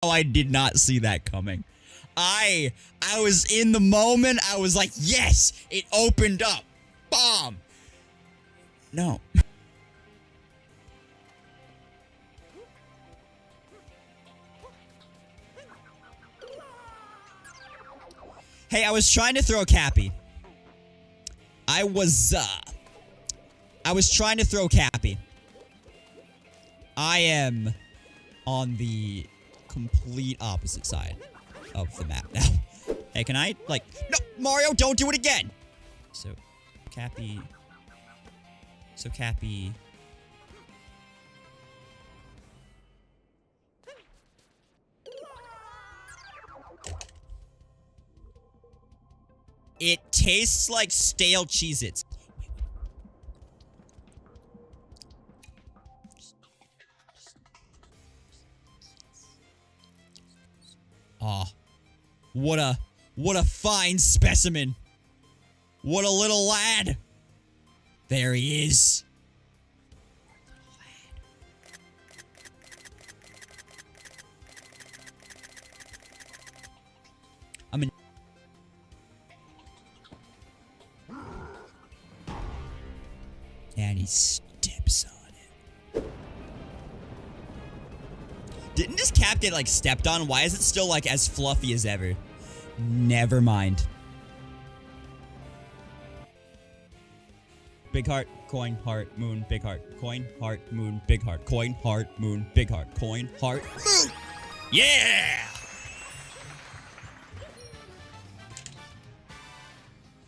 Oh, I did not see that coming. I was in the moment. I was like, yes, it opened up. Bomb. No. Hey, I was trying to throw Cappy. I was trying to throw Cappy. I am on the complete opposite side of the map now. Hey, can I, like... No, Mario, don't do it again! So, Cappy... It tastes like stale Cheez-Its. Aw. What a fine specimen. What a little lad. There he is. I'm in. And he steps on it. Didn't this cap get, like, stepped on? Why is it still, like, as fluffy as ever? Never mind. Big heart, coin, heart, moon, big heart. Coin, heart, moon, big heart. Coin, heart, moon, big heart. Coin, heart, moon! Yeah!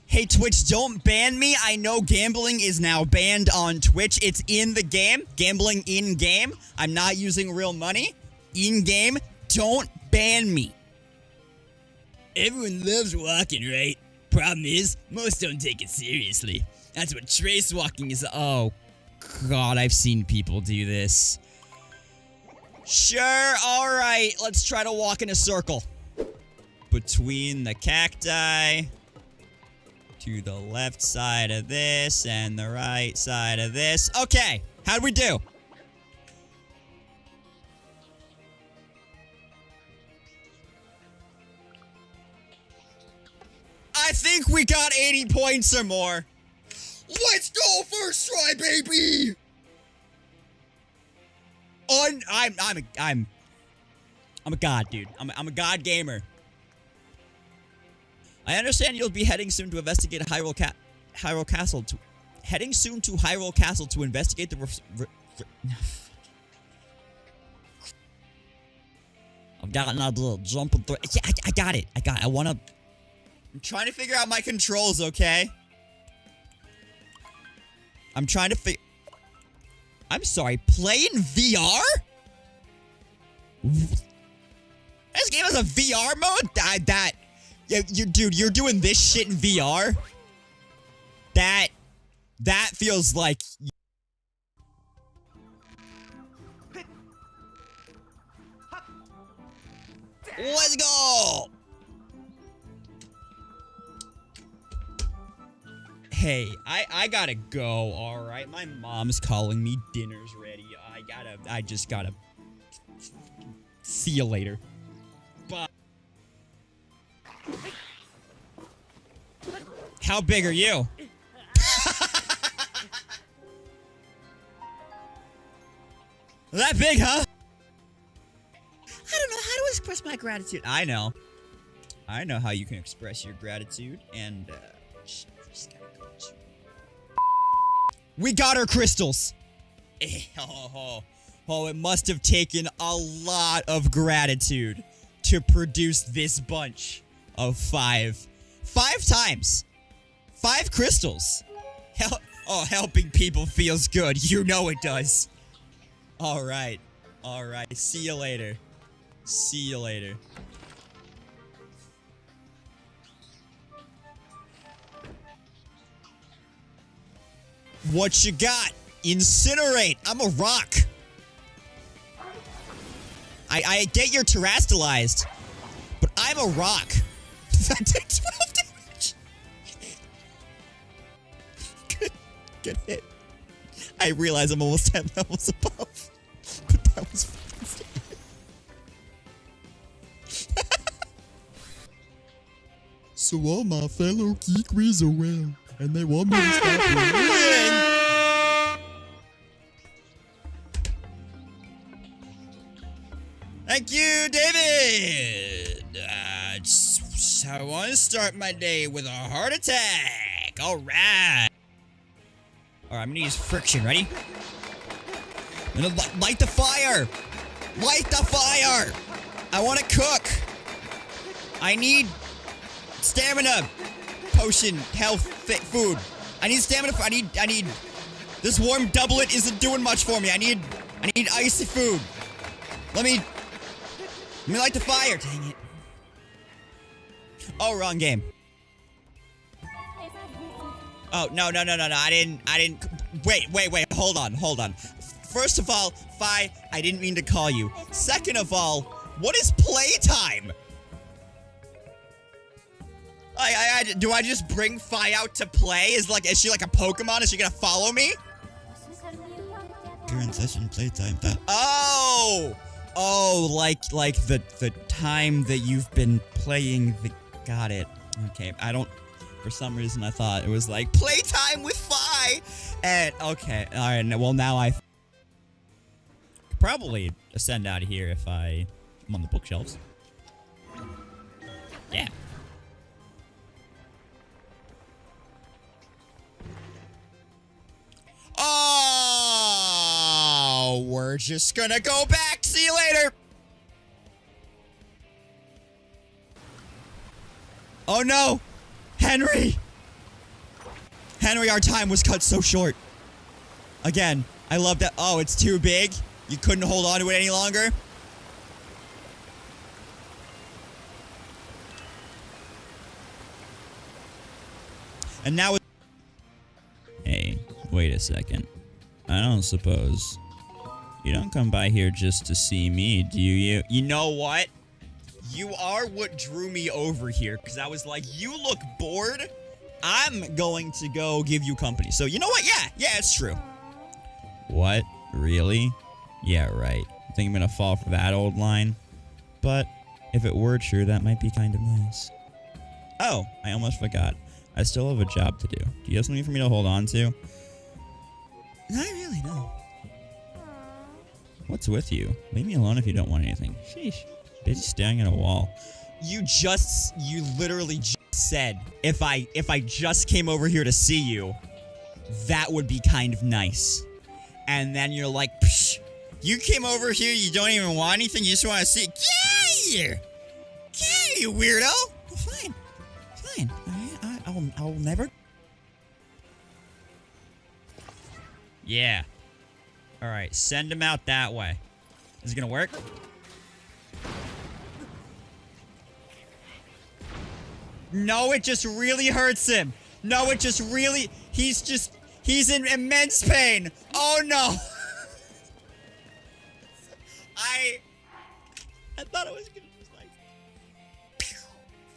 Hey, Twitch, don't ban me. I know gambling is now banned on Twitch. It's in the game. Gambling in-game. I'm not using real money. In-game. Don't ban me. Everyone loves walking, right? Problem is, most don't take it seriously. That's what trace walking is. Oh, God, I've seen people do this. Sure, alright. Let's try to walk in a circle. Between the cacti. To the left side of this and the right side of this. Okay, how'd we do? I think we got 80 points or more. Let's go first try, baby. I'm a god, dude. I'm a god gamer. I understand you'll be heading soon to investigate Hyrule Castle to... Heading soon to Hyrule Castle to investigate the... I've got another little jumping through... Yeah, I got it. I wanna... I'm trying to figure out my controls, okay? I'm trying to figure... I'm sorry, play in VR? This game has a VR mode? Yeah, dude, you're doing this shit in VR? That feels like... Let's go! Hey, I gotta go, alright? My mom's calling me, dinner's ready. I just gotta... See you later. Bye. How big are you? That big, huh? I don't know how to express my gratitude. I know how you can express your gratitude, and, just gotta go to... We got our crystals! Oh, it must have taken a lot of gratitude to produce this bunch of 5 times. 5 crystals. Helping people feels good. You know it does. Alright. See you later. What you got? Incinerate. I'm a rock. I get you're terastallized, but I'm a rock. That did 12 damage. Good hit. I realize I'm almost 10 levels above, but that was fucking scary. So all my fellow geekeries are well, and they want me to stop playing. Thank you, David. I want to start my day with a heart attack. All right. All right, I'm gonna use friction. Ready? I'm gonna light the fire. Light the fire. I want to cook. I need stamina potion, health, food. I need stamina. I need. This warm doublet isn't doing much for me. I need icy food. Let me light the fire. Dang it. Oh, wrong game. Oh, no. I didn't. Wait. Hold on. First of all, Fi, I didn't mean to call you. Second of all, what is playtime? Do I just bring Fi out to play? Is she like a Pokemon? Is she gonna follow me? Current session playtime. Oh, like the time that you've been playing the. Got it. Okay, I don't. For some reason, I thought it was like playtime with Fi. And okay, all right. Well, now I could probably ascend out of here if I'm on the bookshelves. Yeah. Oh, we're just gonna go back. See you later. Oh no! Henry! Henry, our time was cut so short. Again, I love that. Oh, it's too big? You couldn't hold on to it any longer? And now it's... Hey, wait a second. I don't suppose... You don't come by here just to see me, do you? You know what? You are what drew me over here, because I was like, you look bored. I'm going to go give you company. So, you know what? Yeah, it's true. What? Really? Yeah, right. I think I'm going to fall for that old line. But if it were true, that might be kind of nice. Oh, I almost forgot. I still have a job to do. Do you have something for me to hold on to? Not really, no. What's with you? Leave me alone if you don't want anything. Sheesh. Busy staring at a wall. You literally just said, if I just came over here to see you, that would be kind of nice. And then you're like, psh, you came over here, you don't even want anything, you just want to see. Get out of here! Get out of here, you weirdo! Fine. I'll never. Yeah. Alright, send him out that way. Is it gonna work? No, it just really hurts him. No, it just really... He's in immense pain. Oh, no. I thought it was going to just, like...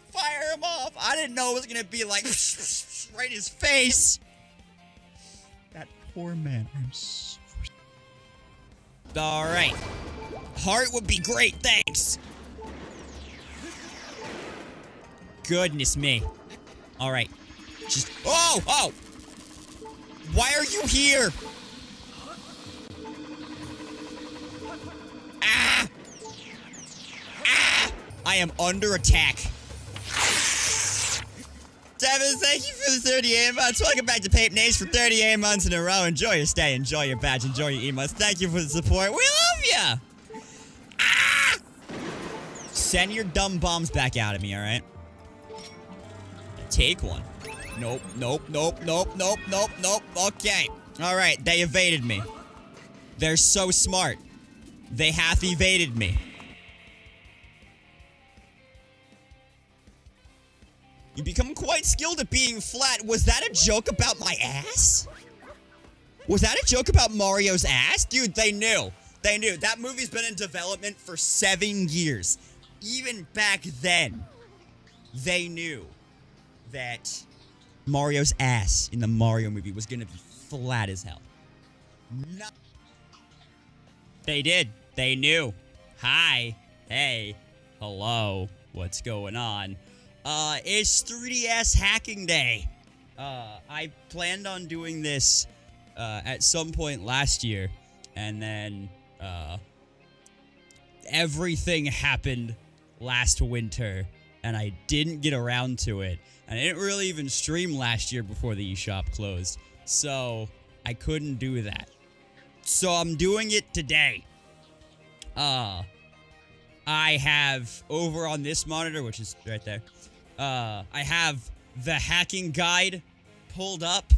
Fire him off. I didn't know it was going to be, like... right in his face. That poor man. I'm so... Alright. Heart would be great, thanks. Goodness me. Alright. Just... Oh! Why are you here? Ah! I am under attack. Devin, thank you for the 38 months. Welcome back to Pape Names for 38 months in a row. Enjoy your stay, enjoy your badge, enjoy your emotes. Thank you for the support. We love ya! Ah! Send your dumb bombs back out at me, alright? Take one. Nope. Okay. Alright, they evaded me. They're so smart. They half evaded me. You become quite skilled at being flat. Was that a joke about my ass? Was that a joke about Mario's ass? Dude, they knew. They knew. That movie's been in development for 7 years. Even back then, they knew that Mario's ass in the Mario movie was gonna be flat as hell. No. They did. They knew. Hi. Hey. Hello. What's going on? It's 3DS hacking day. I planned on doing this, at some point last year, and then, everything happened last winter, and I didn't get around to it. And I didn't really even stream last year before the eShop closed, so I couldn't do that. So I'm doing it today. I have over on this monitor, which is right there, I have the hacking guide pulled up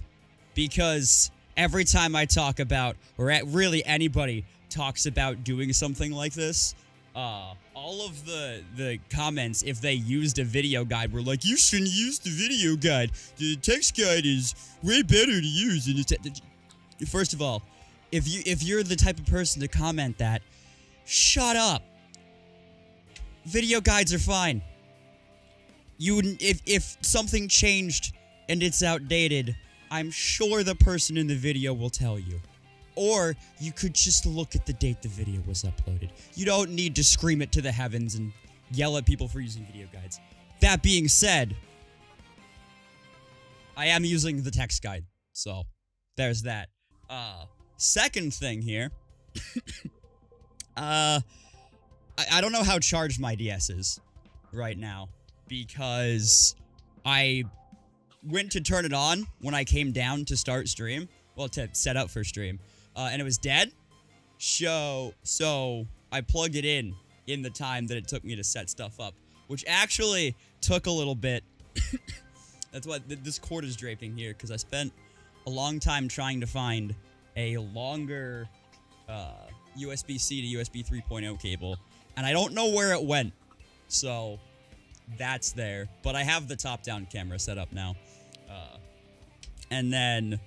because every time I talk about, or really anybody talks about doing something like this, all of the comments, if they used a video guide, were like, you shouldn't use the video guide. The text guide is way better to use. And first of all, if you're the type of person to comment that, shut up. Video guides are fine. If something changed and it's outdated, I'm sure the person in the video will tell you. Or you could just look at the date the video was uploaded. You don't need to scream it to the heavens and yell at people for using video guides. That being said, I am using the text guide, so there's that. Second thing here, I don't know how charged my DS is right now, because I went to turn it on when I came down to start stream, well, to set up for stream, and it was dead. So I plugged it in the time that it took me to set stuff up, which actually took a little bit. That's why this cord is draping here, because I spent a long time trying to find a longer USB-C to USB 3.0 cable, and I don't know where it went. So that's there, but I have the top-down camera set up now. And then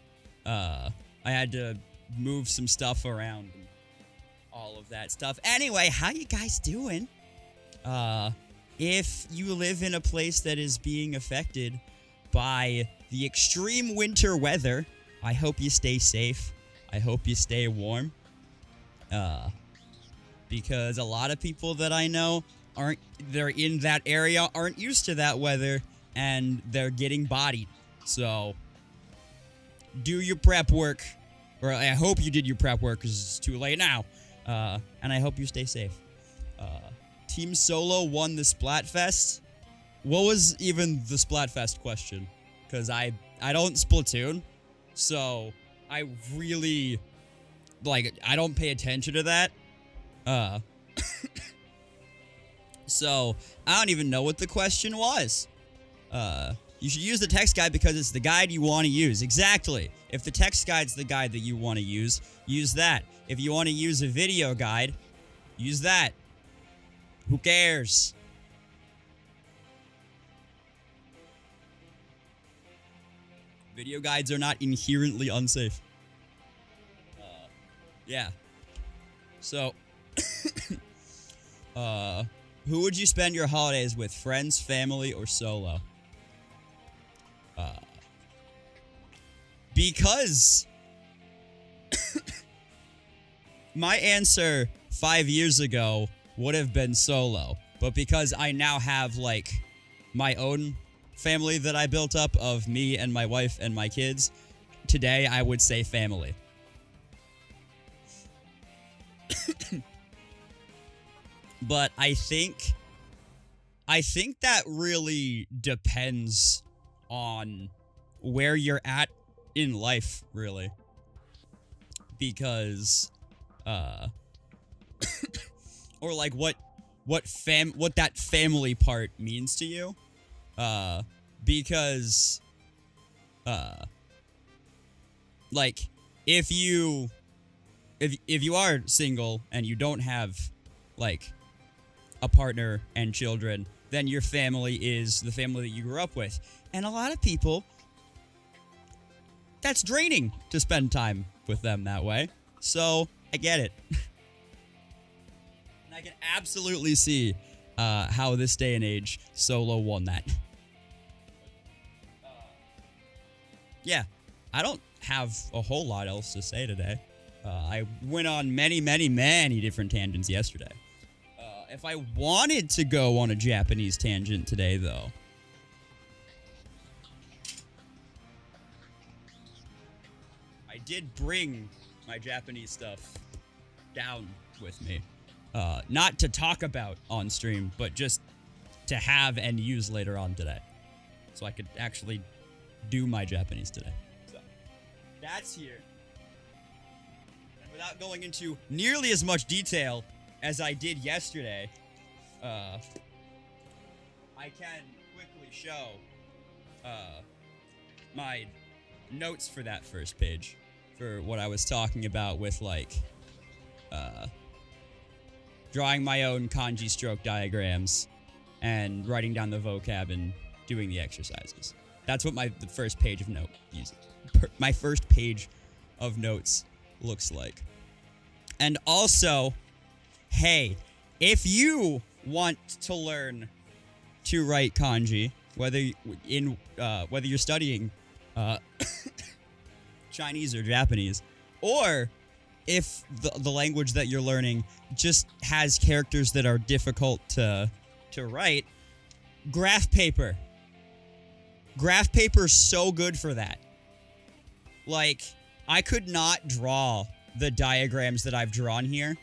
I had to move some stuff around and all of that stuff. Anyway, how you guys doing? If you live in a place that is being affected by the extreme winter weather, I hope you stay safe. I hope you stay warm. Because a lot of people that I know they're in that area, aren't used to that weather, and they're getting bodied. So do your prep work, or I hope you did your prep work, because it's too late now. And I hope you stay safe. Team Solo won the Splatfest. What was even the Splatfest question? Because I don't Splatoon, so I really, I don't pay attention to that. So I don't even know what the question was. You should use the text guide because it's the guide you want to use. Exactly. If the text guide's the guide that you want to use that. If you want to use a video guide, use that. Who cares? Video guides are not inherently unsafe. Yeah. So, who would you spend your holidays with? Friends, family, or solo? Because my answer 5 years ago would have been solo, but because I now have my own family that I built up of me and my wife and my kids, today I would say family. But I think that really depends on where you're at in life, really. Because or what that family part means to you. Because if you are single and you don't have a partner and children, then your family is the family that you grew up with. And a lot of people, that's draining to spend time with them that way. So I get it. And I can absolutely see how this day and age solo won that. Yeah, I don't have a whole lot else to say today. I went on many, many, many different tangents yesterday. If I wanted to go on a Japanese tangent today, though, did bring my Japanese stuff down with me. Not to talk about on stream, but just to have and use later on today. So I could actually do my Japanese today. So, that's here. And without going into nearly as much detail as I did yesterday, I can quickly show my notes for that first page for what I was talking about with, like, drawing my own kanji stroke diagrams and writing down the vocab and doing the exercises. That's what the first page of my first page of notes looks like. And also, hey, if you want to learn to write kanji, whether you're studying Chinese or Japanese, or if the language that you're learning just has characters that are difficult to write, graph paper. Graph paper's so good for that. Like, I could not draw the diagrams that I've drawn here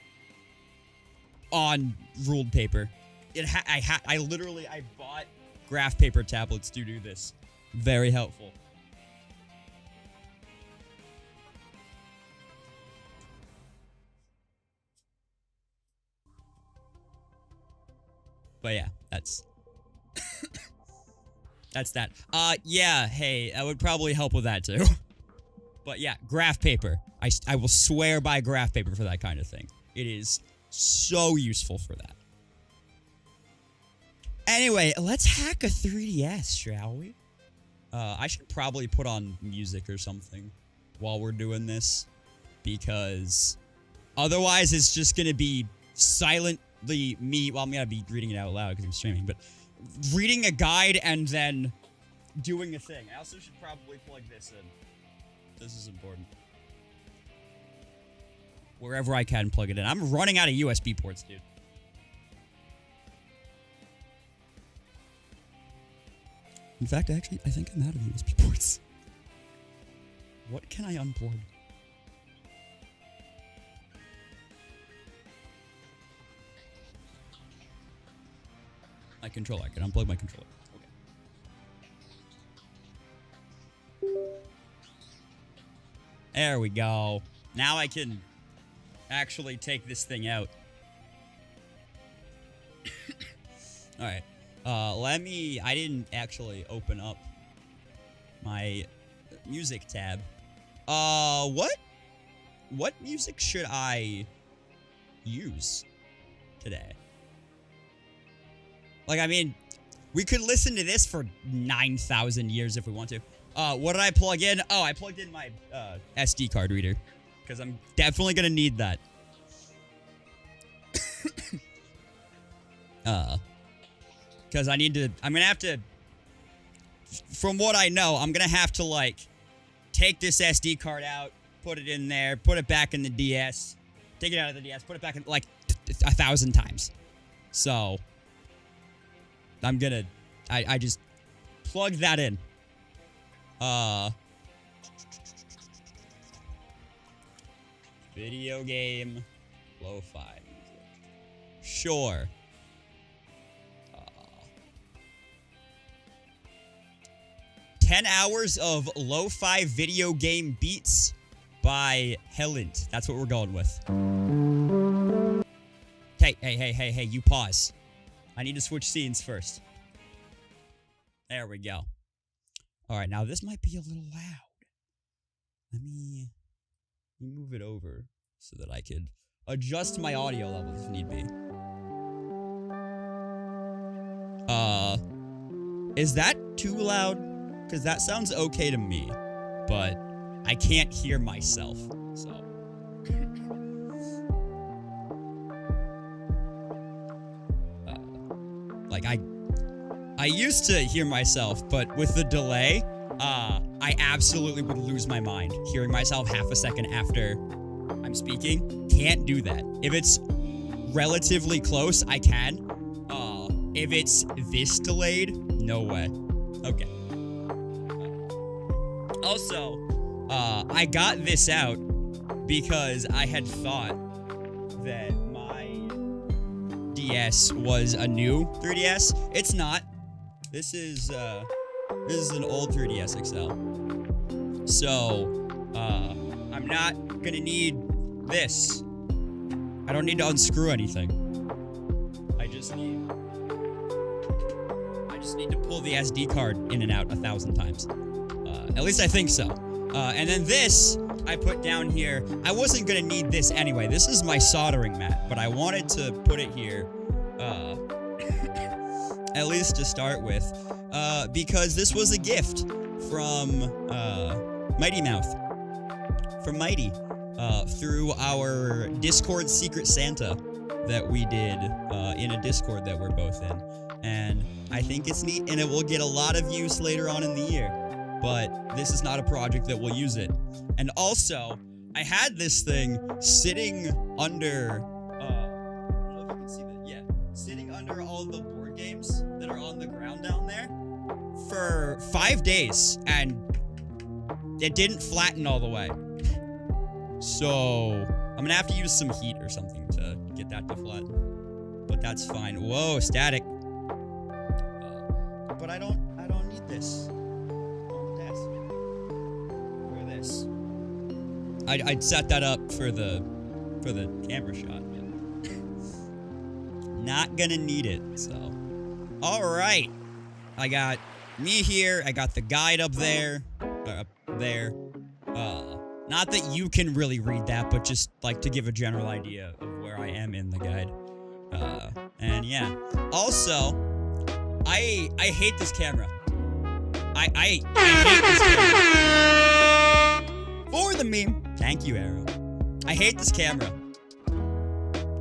on ruled paper. I bought graph paper tablets to do this. Very helpful. But yeah, that's that's that. Yeah, hey, that would probably help with that too. But yeah, graph paper. I will swear by graph paper for that kind of thing. It is so useful for that. Anyway, let's hack a 3DS, shall we? I should probably put on music or something while we're doing this, because otherwise it's just gonna be silently me. Well, I'm gonna be reading it out loud because I'm streaming, but reading a guide and then doing a thing. I also should probably plug this in. This is important. Wherever I can plug it in. I'm running out of USB ports, dude. In fact, actually, I think I'm out of USB ports. What can I unplug? My controller. I can unplug my controller. Okay. There we go. Now I can actually take this thing out. Alright. I didn't actually open up my music tab. What music should I use today? Like, I mean, we could listen to this for 9,000 years if we want to. What did I plug in? Oh, I plugged in my SD card reader, because I'm definitely gonna need that. Because I'm gonna have to, from what I know, I'm gonna have to, like, take this SD card out, put it in there, put it back in the DS, take it out of the DS, put it back in, like, 1,000 times. So, I'm gonna, I just plug that in. Video game, lo-fi music. Sure. 10 hours of lo-fi video game beats by Helent. That's what we're going with. Hey, you pause. I need to switch scenes first. There we go. Alright, now this might be a little loud. Let me move it over so that I could adjust my audio levels if need be. Is that too loud? Because that sounds okay to me, but I can't hear myself, so. Like, I used to hear myself, but with the delay, I absolutely would lose my mind hearing myself half a second after I'm speaking. Can't do that. If it's relatively close, I can. If it's this delayed, no way. Okay. Also, I got this out because I had thought that my DS was a new 3DS. It's not. This is an old 3DS XL. So, I'm not gonna need this. I don't need to unscrew anything. I just need to pull the SD card in and out 1,000 times. At least I think so. And then this, I put down here. I wasn't gonna need this anyway. This is my soldering mat, but I wanted to put it here, at least to start with, because this was a gift from, Mighty Mouth. From Mighty, through our Discord Secret Santa that we did, in a Discord that we're both in. And I think it's neat, and it will get a lot of use later on in the year. But this is not a project that will use it. And also, I had this thing sitting under, I don't know if you can see that, yeah, sitting under all the board games that are on the ground down there for 5 days, and it didn't flatten all the way. So, I'm gonna have to use some heat or something to get that to flatten. But that's fine. Whoa, static. But I don't need this. I'd set that up for the camera shot. Not gonna need it, so. Alright. I got me here, I got the guide up there. Not that you can really read that, but just like to give a general idea of where I am in the guide. And yeah. Also, I hate this camera. I hate this camera. For the meme. Thank you, Arrow. I hate this camera.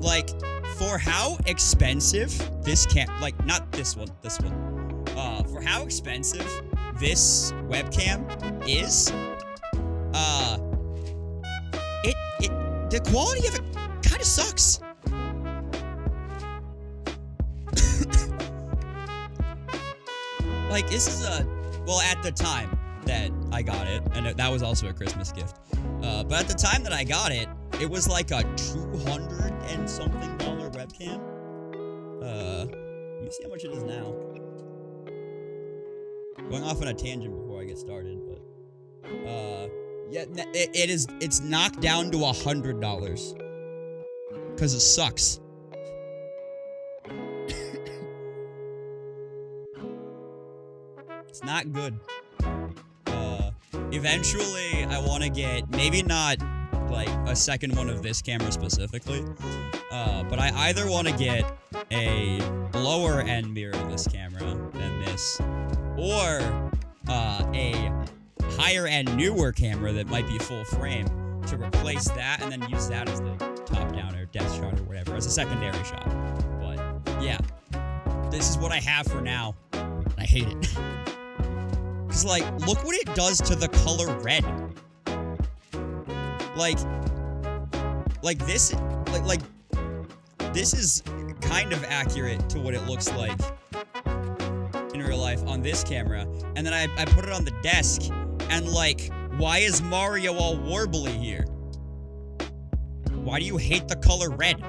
Like, for how expensive this like, not this one, this one. For how expensive this webcam is, the quality of it kind of sucks. Like, this is well, at the time that I got it, and that was also a Christmas gift. But at the time that I got it, it was like a $200 and something webcam. Let me see how much it is now. Going off on a tangent before I get started, but yeah, it's knocked down to $100 because it sucks. It's not good. Eventually, I want to get, maybe not, like, a second one of this camera specifically, but I either want to get a lower-end mirror of this camera than this, or a higher-end, newer camera that might be full frame to replace that and then use that as the top-down or death shot or whatever, as a secondary shot. But, yeah. This is what I have for now. I hate it. Because, like, look what it does to the color red. Like this, like, this is kind of accurate to what it looks like in real life on this camera. And then I put it on the desk, and, like, why is Mario all warbly here? Why do you hate the color red?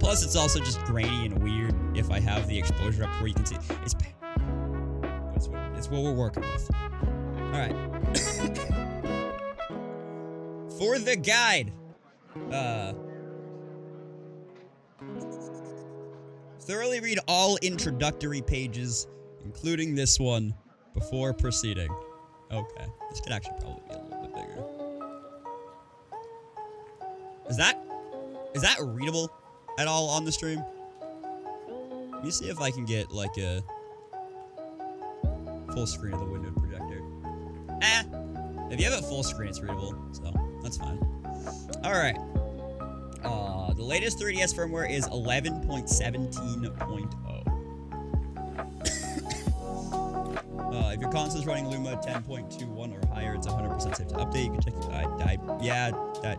Plus, it's also just grainy and weird if I have the exposure up where you can see. It's bad. It's what we're working with. Alright. For the guide. Thoroughly read all introductory pages, including this one, before proceeding. Okay. This could actually probably be a little bit bigger. Is that readable at all on the stream? Let me see if I can get, like, a full screen of the window projector. If you have it full screen, it's readable, so that's fine. Alright. The latest 3DS firmware is 11.17.0. If your console is running Luma 10.21 or higher, it's 100% safe to update. You can check your yeah, that.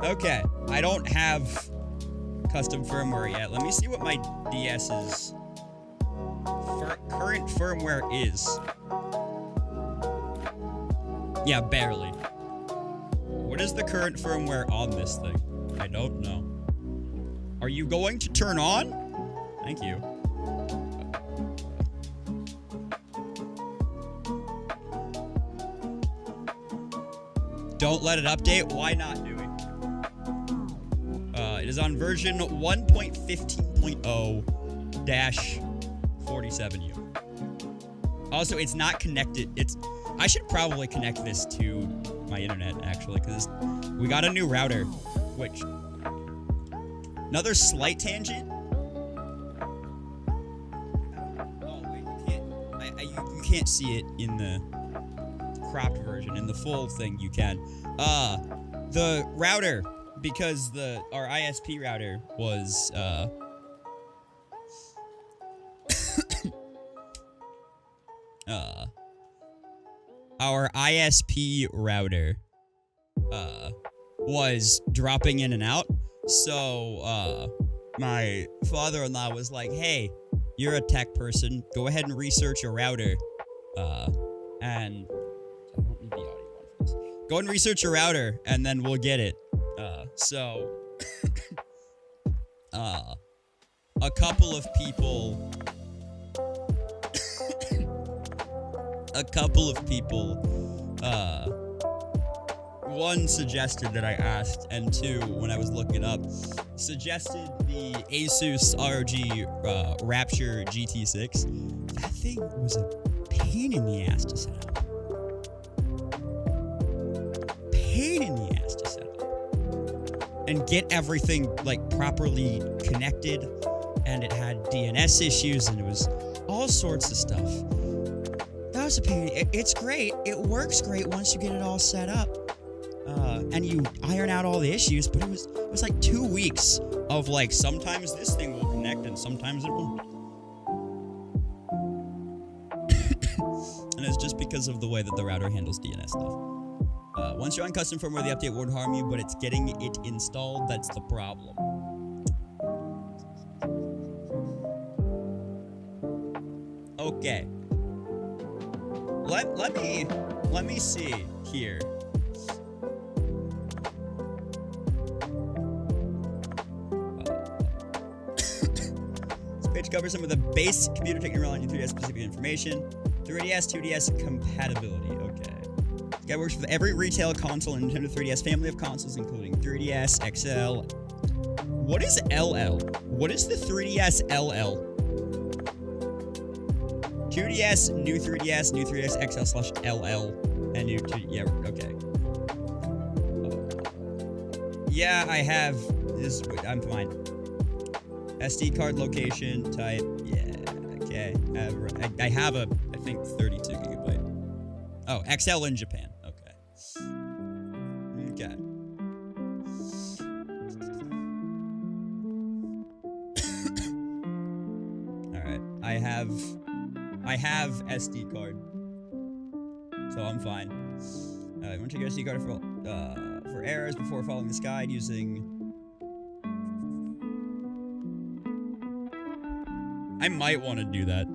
Okay, I don't have custom firmware yet. Let me see what my DS's current firmware is. Yeah, barely. What is the current firmware on this thing? I don't know. Are you going to turn on? Thank you. Don't let it update. Why not, Dewey? It is on version 1.15.0-47U. Also, it's not connected. I should probably connect this to my internet, actually, because we got a new router, which... Another slight tangent? Oh, wait, you can't see it in the cropped version. In the full thing, you can. The router, because our ISP router was, our ISP router, was dropping in and out. So, my father-in-law was like, hey, you're a tech person. Go ahead and research a router. And... I don't need the audio one for this. Go and research a router, and then we'll get it. So... a couple of people... one suggested that I asked, and two, when I was looking it up, suggested the Asus ROG Rapture GT6. That thing was a pain in the ass to set up. Pain in the ass to set up. And get everything, like, properly connected, and it had DNS issues, and it was all sorts of stuff. That was a pain. It's great. It works great once you get it all set up. And you iron out all the issues, but it was like 2 weeks of like, sometimes this thing will connect and sometimes it won't. And it's just because of the way that the router handles DNS stuff. Once you're on custom firmware, the update won't harm you, but it's getting it installed that's the problem. Okay. Let me see here. Page covers some of the base computer technology and 3DS specific information. 3DS, 2DS compatibility. Okay. This guy works with every retail console in Nintendo 3DS family of consoles, including 3DS, XL. What is LL? What is the 3DS LL? 2DS, new 3DS, new 3DS XL/LL, and new 2. Yeah, okay. Yeah, I have this. I'm fine. SD card location type, yeah, okay. I have I think 32 gigabyte. Oh, XL in Japan, okay. Okay. Alright, I have SD card, so I'm fine. You want to check your SD card for errors before following this guide using... I might want to do that.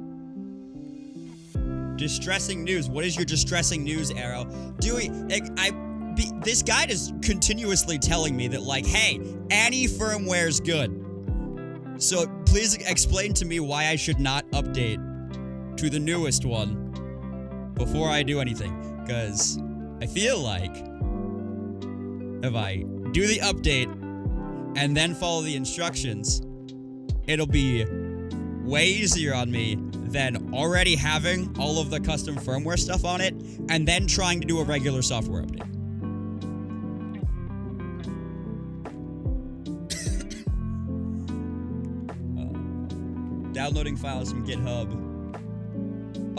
Distressing news. What is your distressing news, Arrow? Dewey, this guide is continuously telling me that, like, hey, any firmware's good. So please explain to me why I should not update to the newest one before I do anything. Because I feel like if I do the update and then follow the instructions, it'll be way easier on me than already having all of the custom firmware stuff on it and then trying to do a regular software update. Downloading files from GitHub.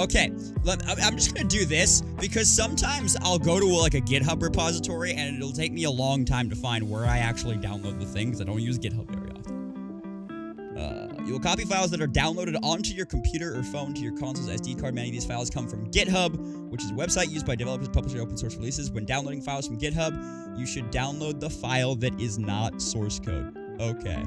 Okay, I'm just gonna do this because sometimes I'll go to like a GitHub repository and it'll take me a long time to find where I actually download the thing because I don't use GitHub very often. You will copy files that are downloaded onto your computer or phone to your console's SD card. Many of these files come from GitHub, which is a website used by developers publishing open source releases. When downloading files from GitHub, you should download the file that is not source code. Okay.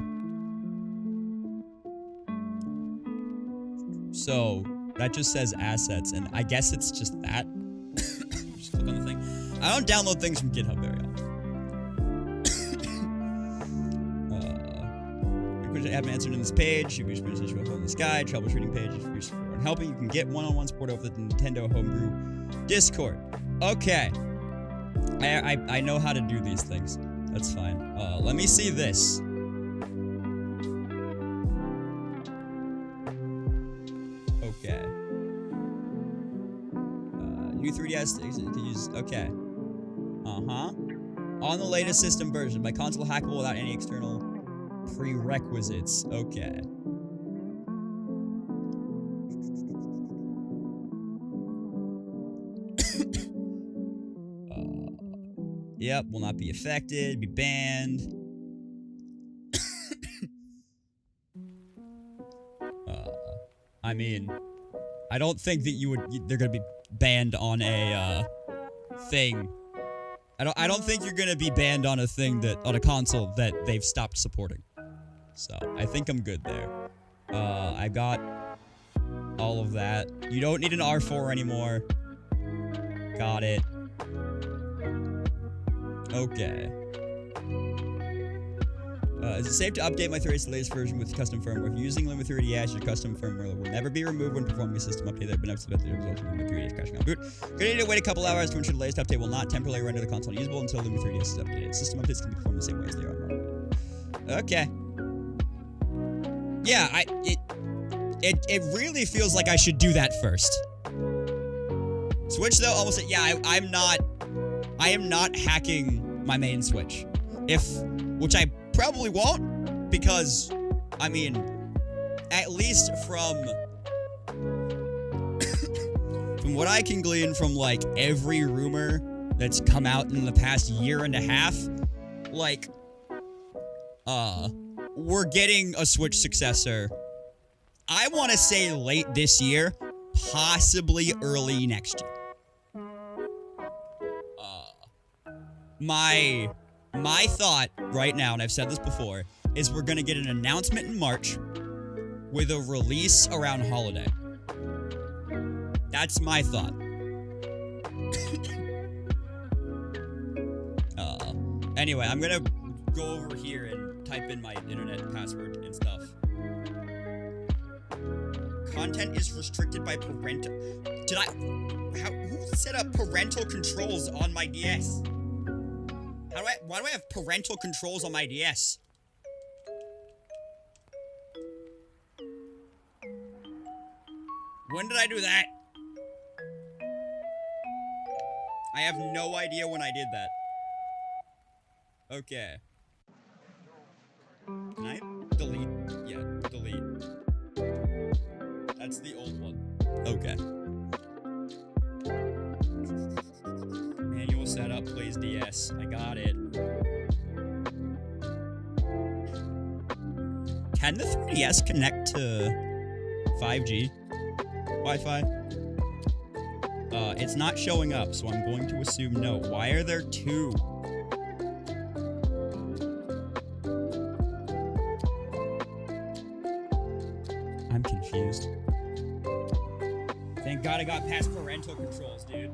So, That just says assets, and I guess it's just that. Just click on the thing. I don't download things from GitHub very often. I haven't answered in this page. If you wish to issue a hole in the sky, troubleshooting page. If you wish for helping, you can get one-on-one support over the Nintendo Homebrew Discord. Okay. I know how to do these things. That's fine. Let me see this. Okay. New 3DS to use. Okay. On the latest system version. My console hackable without any external prerequisites. Okay. Yep, will not be affected, be banned. I mean, I don't think that they're gonna be banned on a, thing. I don't think you're gonna be banned on a thing on a console that they've stopped supporting. So, I think I'm good there. I got all of that. You don't need an R4 anymore. Got it. Okay. Is it safe to update my 3DS latest version with custom firmware? If you're using Limit 3D ESH, your custom firmware will never be removed when performing a system update. There have been episodes about the result of Limit 3D ESH crashing on boot. Gonna need to wait a couple hours to ensure the latest update will not temporarily render the console unusable until Limit 3DS is updated. System updates can be performed the same way as they are normally. Okay. Yeah, it really feels like I should do that first. Switch though, almost yeah, I am not hacking my main Switch. Which I probably won't, because, I mean, at least from what I can glean from, like, every rumor that's come out in the past year and a half, like, we're getting a Switch successor. I want to say late this year, possibly early next year. My thought right now, and I've said this before, is we're gonna get an announcement in March with a release around holiday. That's my thought. Anyway, I'm gonna go over here and type in my internet password and stuff. Content is restricted by parental... Who set up parental controls on my DS? Why do I have parental controls on my DS? When did I do that? I have no idea when I did that. Okay. Can I delete? Yeah, delete. That's the old one. Okay. Manual setup, plays DS. I got it. Can the 3DS connect to 5G Wi-Fi? It's not showing up, so I'm going to assume no. Why are there two? I'm confused. Thank God I got past parental controls, dude.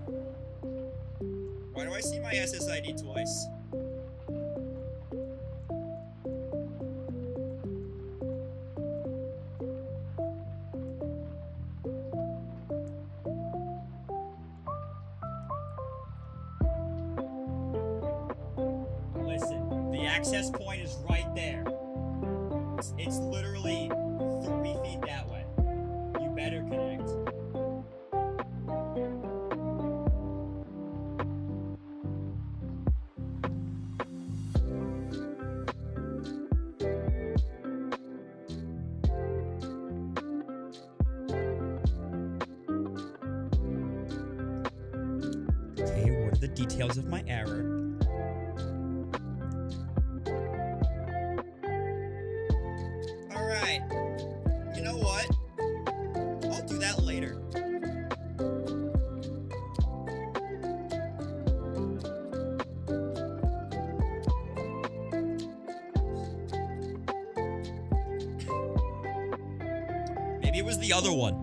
Why do I see my SSID twice? Listen, the access point is right there. It's literally 3 feet that way. You better connect. Okay, what are the details of my error? Alright. You know what? I'll do that later. Maybe it was the other one.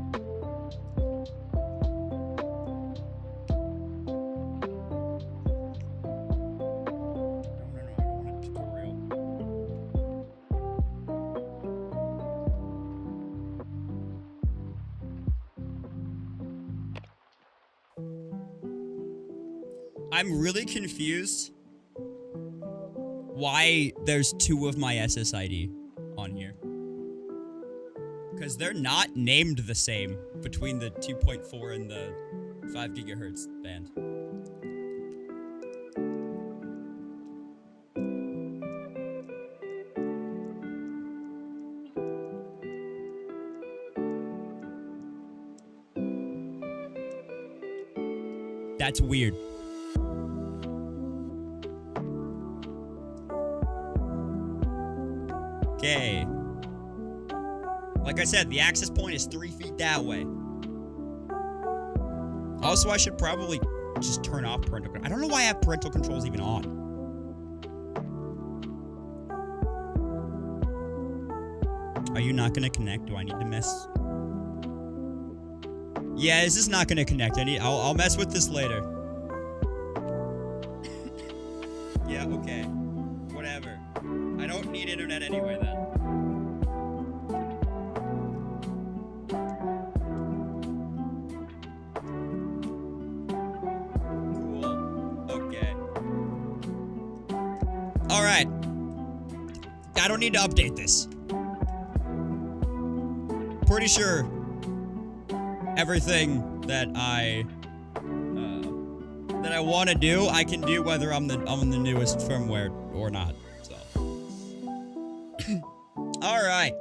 I'm really confused why there's 2 of my SSID on here. Because they're not named the same between the 2.4 and the 5 gigahertz band. That's weird. Okay. Like I said, the access point is 3 feet that way. Also, I should probably just turn off parental control. I don't know why I have parental controls even on. Are you not gonna connect? Do I need to mess? Yeah, this is not gonna connect. I'll mess with this later. Yeah, okay. Whatever. I don't need internet anyway then. Cool. Okay. Alright. I don't need to update this. Pretty sure everything that I want to do, I can do whether I'm on the newest firmware or not. So, all right.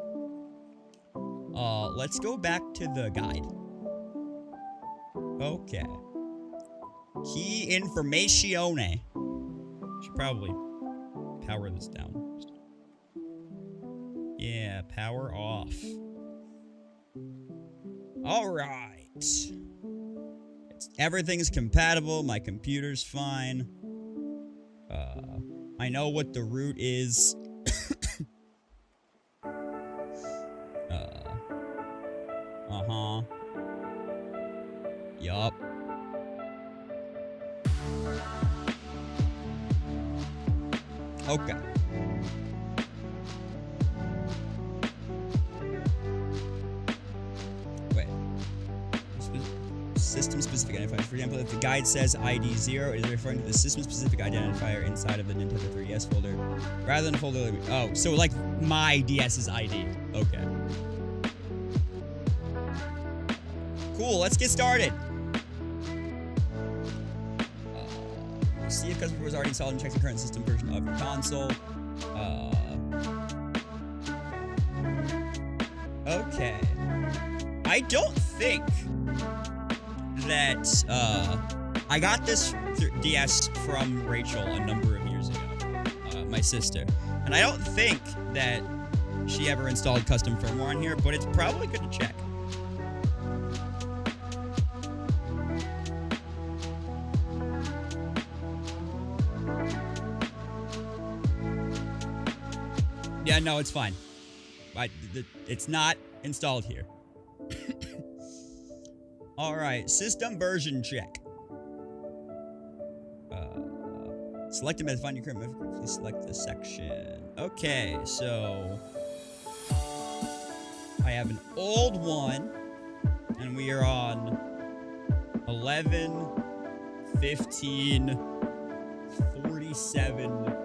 Let's go back to the guide. Okay. Key informazione. Should probably power this down. Yeah, power off. All right. Everything's compatible. My computer's fine. I know what the root is. Uh-huh. Yup. Okay. System-specific identifier. For example, if the guide says ID 0, it is referring to the system-specific identifier inside of the Nintendo 3DS folder, rather than folder. Oh, so like my DS's ID. Okay. Cool. Let's get started. See if customer was already installed and check the current system version of your console. Okay. I don't think that I got this DS from Rachel a number of years ago, my sister, and I don't think that she ever installed custom firmware on here, but it's probably good to check. Yeah, no, it's fine. It's not installed here. Alright, system version check. Select a method, find your current method, please select the section. Okay, so I have an old one, and we are on 11, 15, 47.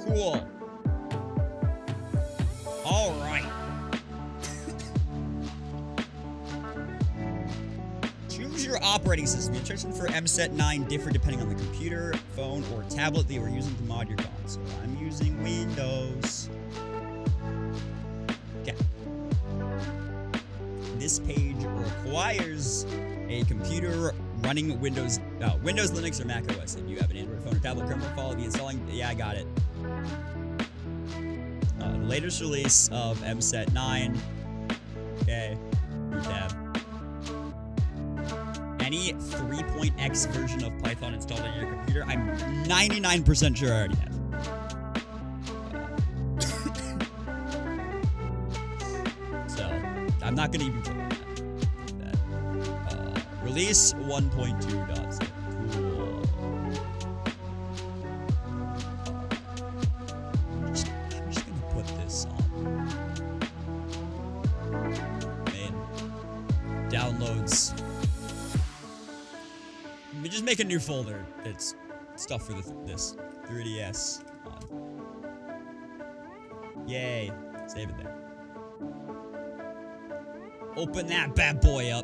Cool. Alright. Your operating system. The instructions for MSET 9 differ depending on the computer, phone, or tablet that you are using to mod your console. I'm using Windows. Okay. This page requires a computer running Windows, Linux, or Mac OS. If you have an Android phone or tablet, currently follow the installing. Yeah, I got it. The latest release of MSET 9. Okay. New tab. Any 3.x version of Python installed on your computer, I'm 99% sure I already have. So, I'm not going to even click on that. Release 1.2.0. Cool. I'm just going to put this on. Main. Downloads. make a new folder. It's stuff for this 3DS. Yay. Save it there. Open that bad boy up.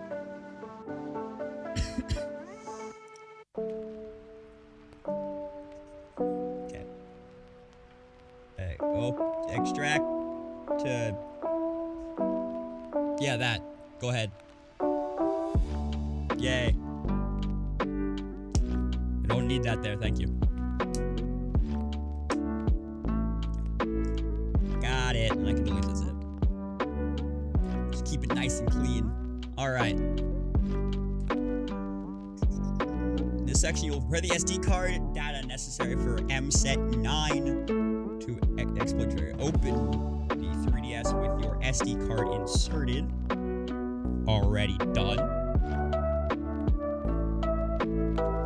Okay. Hey, go extract to... Yeah, that. Go ahead. Yay. I don't need that there, thank you. Got it, and I can delete the zip. Just keep it nice and clean. Alright. In this section, you'll prepare the SD card data necessary for MSET9 to exploit your open the 3DS with your SD card inserted. Already done.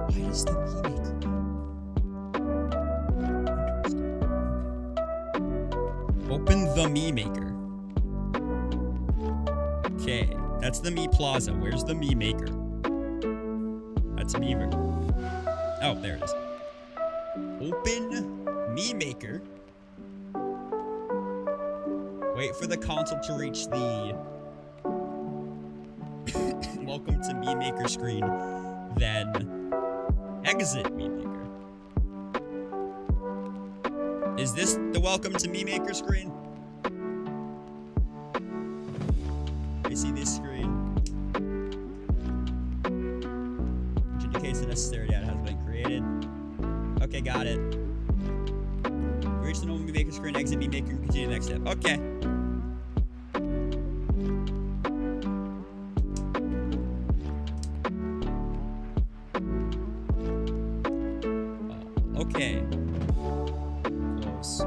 Why does the Mii Maker? Open the Mii Maker. Okay, that's the Mii Plaza. Where's the Mii Maker? That's Mii. Oh, there it is. Open Mii Maker. Wait for the console to reach the welcome to Mii Maker screen. Then exit Mii Maker. Is this the welcome to Mii Maker screen? I see this screen. Which indicates the necessary data has been created. Okay, got it. Reach the normal Mii Maker screen, exit Mii Maker, and continue the next step. Okay. Okay. Close.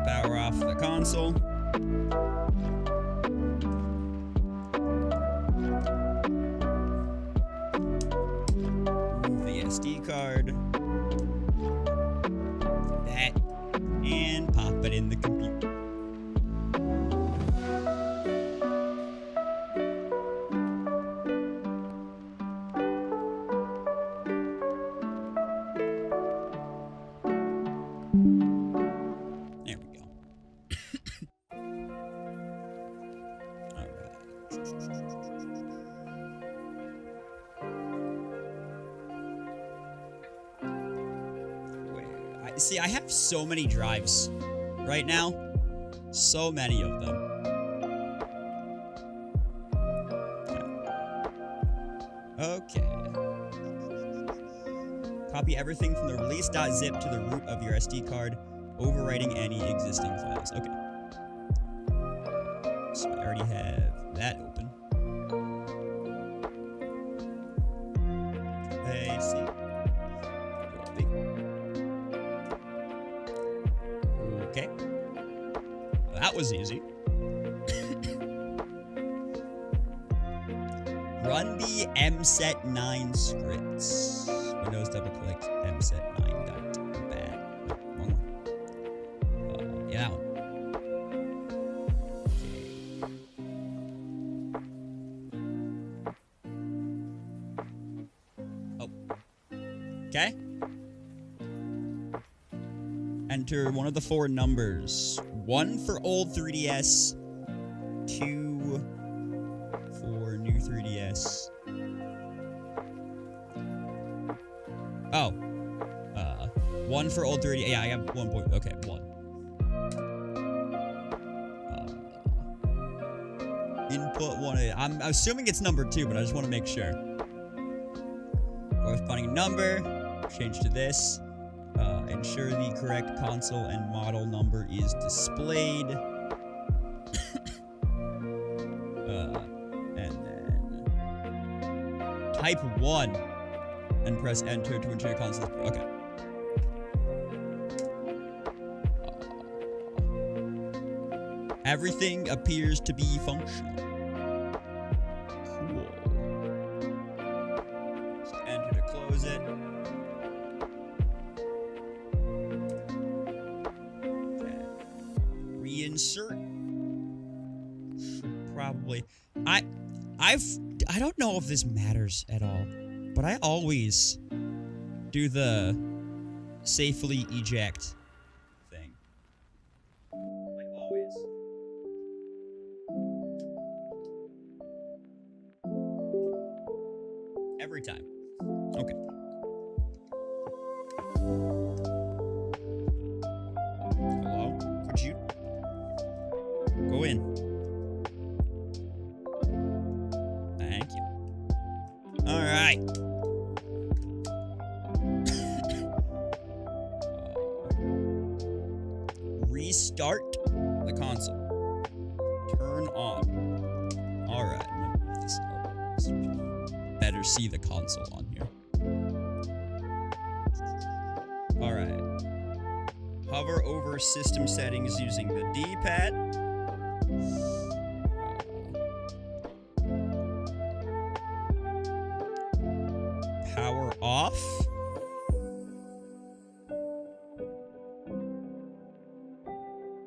Power off the console. Move the SD card. That. And pop it in the computer. See, I have so many drives right now. So many of them. Okay. Copy everything from the release.zip to the root of your SD card, overwriting any existing files. Okay. So I already have that open. I see. Okay. That was easy. Run the MSET9 scripts. Windows double click MSET9.bat. Wrong one. Yeah, that one. Okay. Oh. Okay. Enter one of the four numbers. 1 for old 3DS. 2 for new 3DS. Oh. 1 for old 3DS. Yeah, I have 1 point. Okay, 1. Input 1. I'm assuming it's number 2, but I just want to make sure. Corresponding number. Change to this. Ensure the correct console and model number is displayed. And then type 1 and press enter to ensure your console. Okay. Everything appears to be functional. Cool. Just enter to close it. Reinsert. Should probably. I don't know if this matters at all, but I always do the safely eject thing. Like always. Every time. Okay. Hello? Could you go in? Thank you. All right. Restart the console. Turn on. All right. Better see the console on here. All right. Hover over system settings using the D-pad. Power off.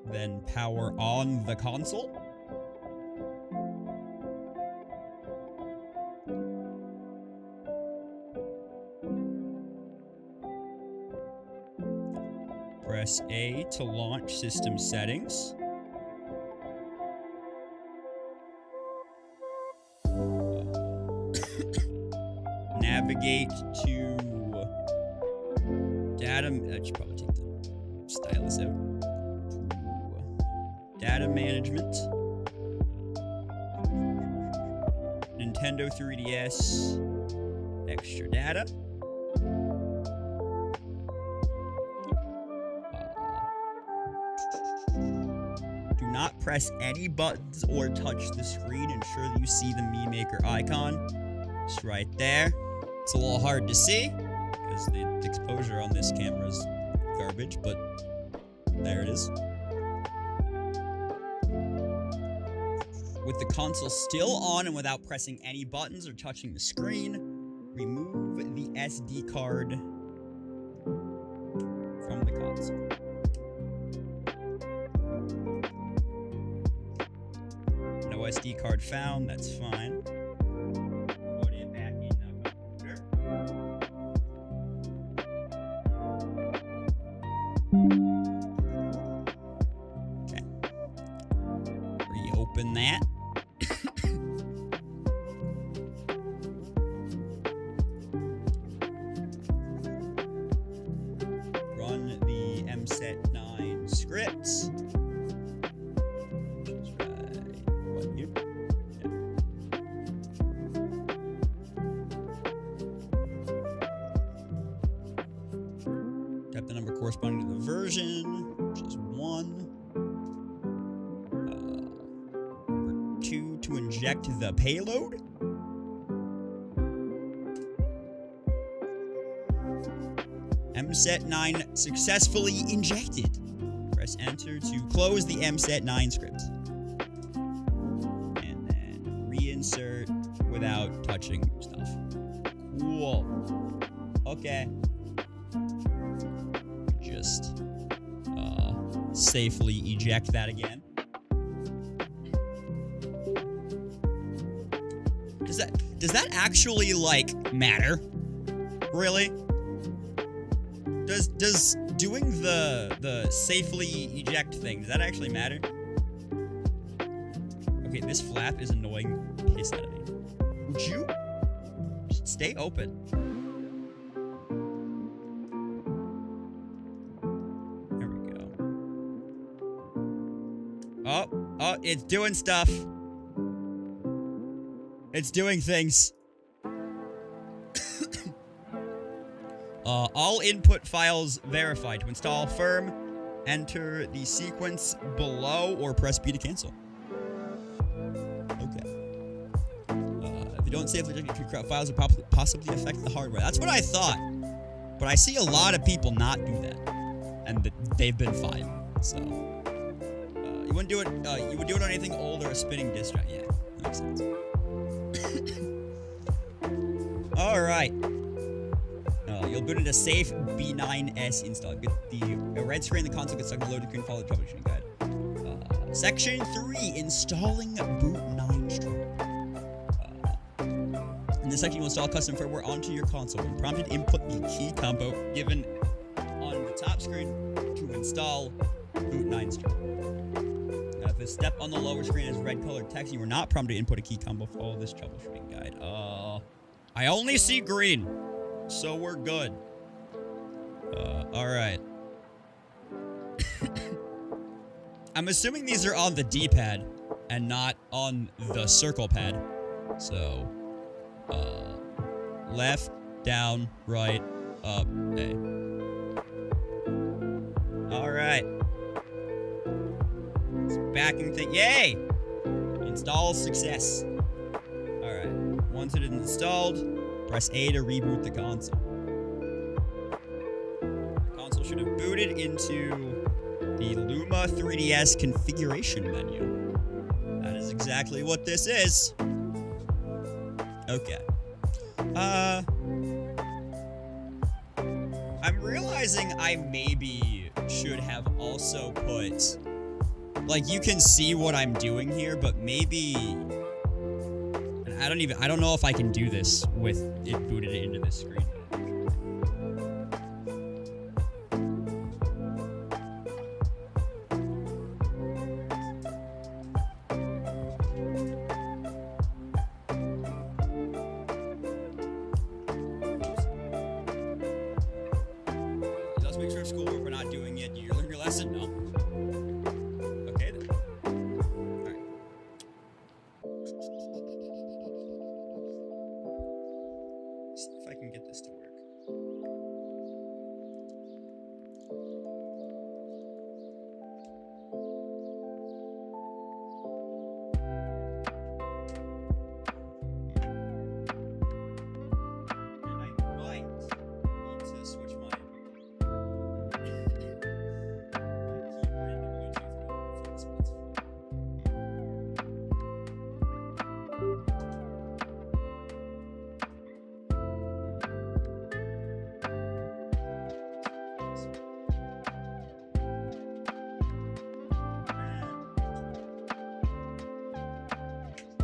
Then power on the console. Press A to launch system settings. Navigate to data. I should probably take the stylus out. Data management. Nintendo 3DS. Extra data. Do not press any buttons or touch the screen. Ensure that you see the Mii Maker icon. It's right there. It's a little hard to see because the exposure on this camera is garbage, but there it is. With the console still on and without pressing any buttons or touching the screen, remove the SD card from the console. No SD card found, that's fine. Put it back in the computer. Okay. Reopen that. Run the MSET9 scripts. What here? Yeah. Type the number corresponding to the version, which is 1. Number 2 to inject the payload. MSET9 successfully injected. Press enter to close the MSET9 script. And then reinsert without touching stuff. Cool. Okay. Just safely eject that again. Does that actually, like, matter? Really? Does doing the safely eject thing, does that actually matter? Okay, this flap is annoying the piss out of me. Would you just stay open? There we go. Oh, it's doing stuff. It's doing things. All input files verified. To install firm, enter the sequence below or press B to cancel. Okay. If you don't save the directory, files will possibly affect the hardware. That's what I thought. But I see a lot of people not do that. And they've been fine. So, you wouldn't do it, you would do it on anything old or a spinning disk drive. Yeah, that makes sense. Alright. You'll boot into safe B9S install. Get the red screen, the console gets stuck in the loaded screen, follow the troubleshooting guide. Section 3, installing boot 9 strip. In this section, you'll install custom firmware onto your console. When prompted, input the key combo given on the top screen to install boot 9 string. If a step on the lower screen has red colored text, you are not prompted to input a key combo. Follow this troubleshooting guide. I only see green, so we're good. Alright. I'm assuming these are on the D-pad and not on the circle pad. So, left, down, right, up, A. Alright. It's backing thing. Yay! Install success. Alright. Once it is installed, press A to reboot the console. The console should have booted into the Luma 3DS configuration menu. That is exactly what this is. Okay. I'm realizing I maybe should have also put... Like, you can see what I'm doing here, but maybe... I don't know if I can do this with it booted into this screen. Let's make sure schoolwork we're not doing it. You learn your lesson? No. Okay then. Alright. See if I can get this to work. And I might need to switch my keyboard into Bluetooth mode for this, but it's fine.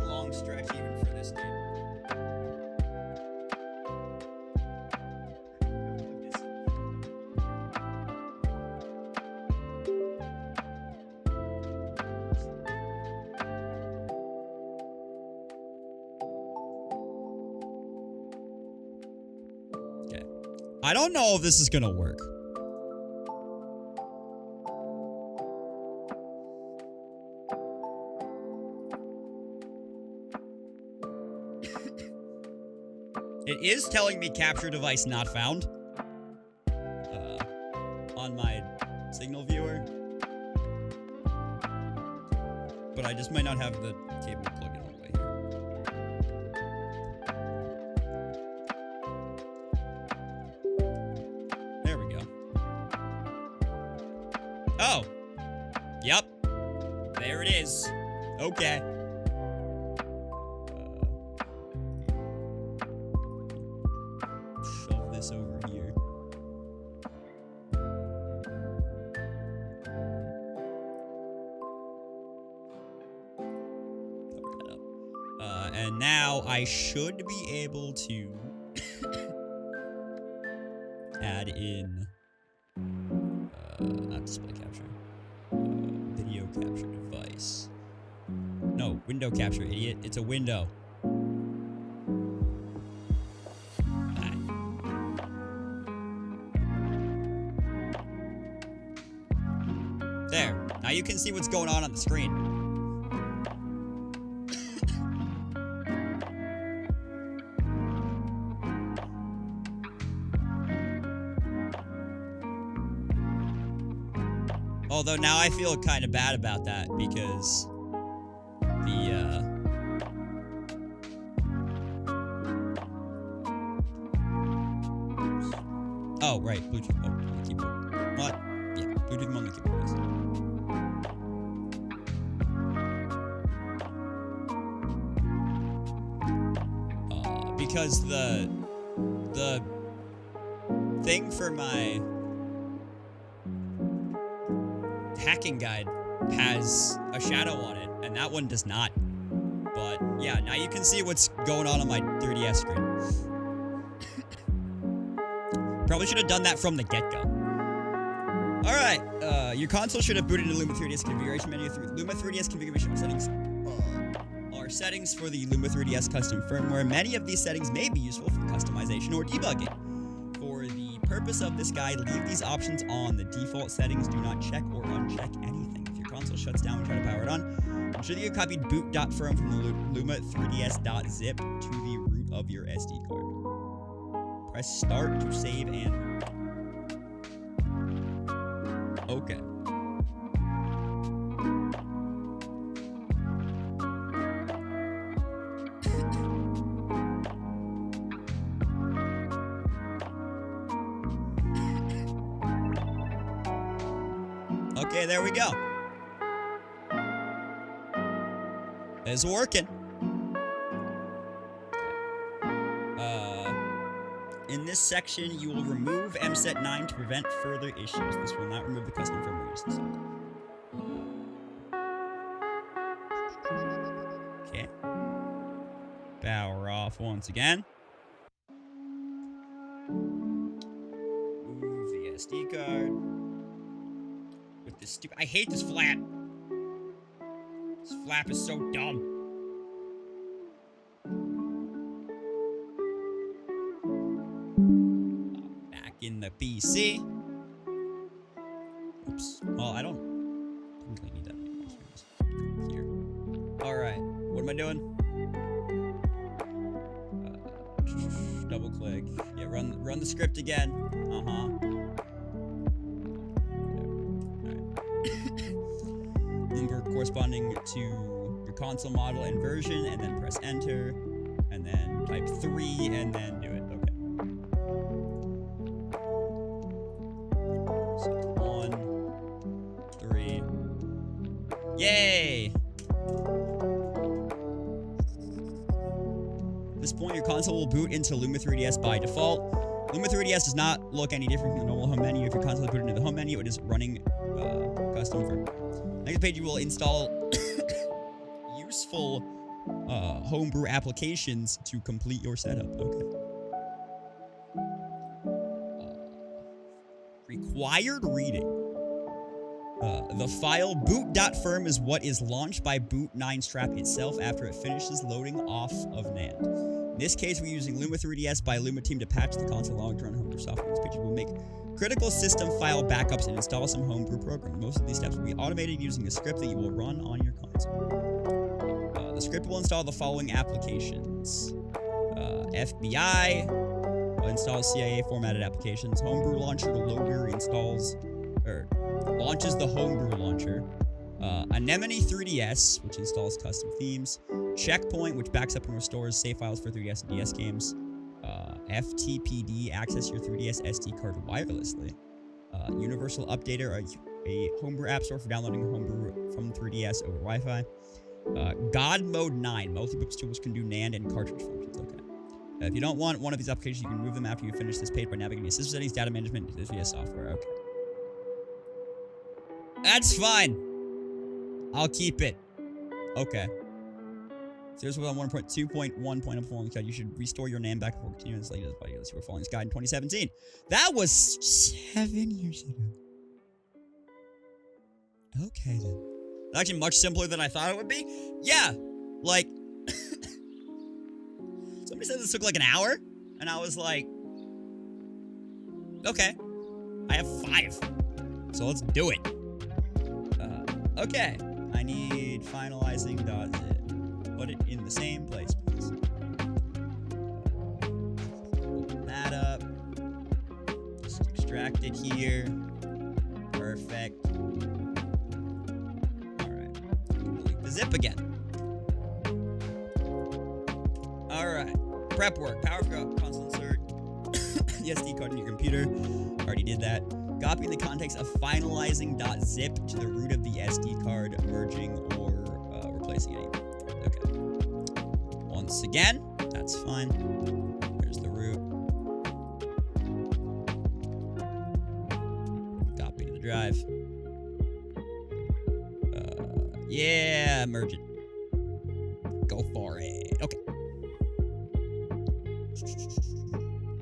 Long stretch even for this game. Okay. I don't know if this is gonna work. It is telling me capture device not found on my signal viewer, but I just might not have the cable plugged in all the way here. There we go. Oh, yep, there it is. Okay. Shove this over here. Cover that up. And now I should be able to add in not display capture. Video capture device. No, window capture, idiot. It's a window. There. Now you can see what's going on the screen. Although now I feel kind of bad about that because the oh, right, Bluetooth on the keyboard. What? Yeah, Bluetooth on the keyboard. Because the thing for my hacking guide has a shadow on it, and that one does not. But yeah, now you can see what's going on my 3DS screen. Probably should have done that from the get-go. Alright, your console should have booted into Luma 3DS configuration menu through Luma 3DS configuration settings. Are settings for the Luma 3DS custom firmware. Many of these settings may be useful for customization or debugging. For the purpose of this guide, leave these options on. The default settings do not check or uncheck anything. If your console shuts down when you try to power it on, ensure that you copied boot.firm from the Luma 3DS.zip to the root of your SD card. Press start to save and... Okay. Okay, there we go. It's working. In this section, you will remove MSET 9 to prevent further issues. This will not remove the custom firmware uses. Okay. Power off once again. Move the SD card. With this stupid... I hate this flap. This flap is so dumb. Back in the PC. Oops. Well, I don't really need that anymore. Here. Alright. What am I doing? Double click. Yeah, run the script again. Number corresponding to your console model and version, and then press enter, and then type 3, and then do it. Okay. So 1, 3. Yay! At this point, your console will boot into Luma 3DS by default. Luma 3DS does not look any different from the normal home menu. If your console is booted into the home menu, it is running custom firmware. Next page, you will install useful homebrew applications to complete your setup. Okay. Required reading. The file boot.firm is what is launched by boot 9 strap itself after it finishes loading off of NAND. In this case, we're using Luma 3DS by Luma Team to patch the console along to run homebrew software. This page will make critical system file backups and install some homebrew program. Most of these steps will be automated using a script that you will run on your console. The script will install the following applications. FBI will install CIA formatted applications. Homebrew launcher loader launches the homebrew launcher. Anemone 3DS, which installs custom themes. Checkpoint, which backs up and restores save files for 3DS and DS games. FTPD, access your 3DS SD card wirelessly. Universal Updater, a homebrew app store for downloading homebrew from 3DS over Wi-Fi. God Mode 9, multi-purpose tool which can do NAND and cartridge functions. Okay. If you don't want one of these applications, you can remove them after you finish this page by navigating to system settings, data management, and via software. Okay. That's fine. I'll keep it. Okay. So here's what on 1.2.1 of Falling Guide. You should restore your NAND back before continuing this latest body. Let's see what Falling's Guide in 2017. That was 7 years ago. Okay then. Actually much simpler than I thought it would be. Yeah. Like somebody said this took like an hour, and I was like, okay. I have 5. So let's do it. Okay. I need finalizing.zip. Put it in the same place, please. Open that up. Just extract it here. Perfect. Alright. Delete the zip again. Alright. Prep work. Power console insert. The SD card in your computer. Already did that. Copying the context of finalizing.zip to the root of the SD card, merging or replacing it. Okay. Once again, that's fine. There's the root. Copy to the drive. Yeah, merge it. Go so far ahead. Okay.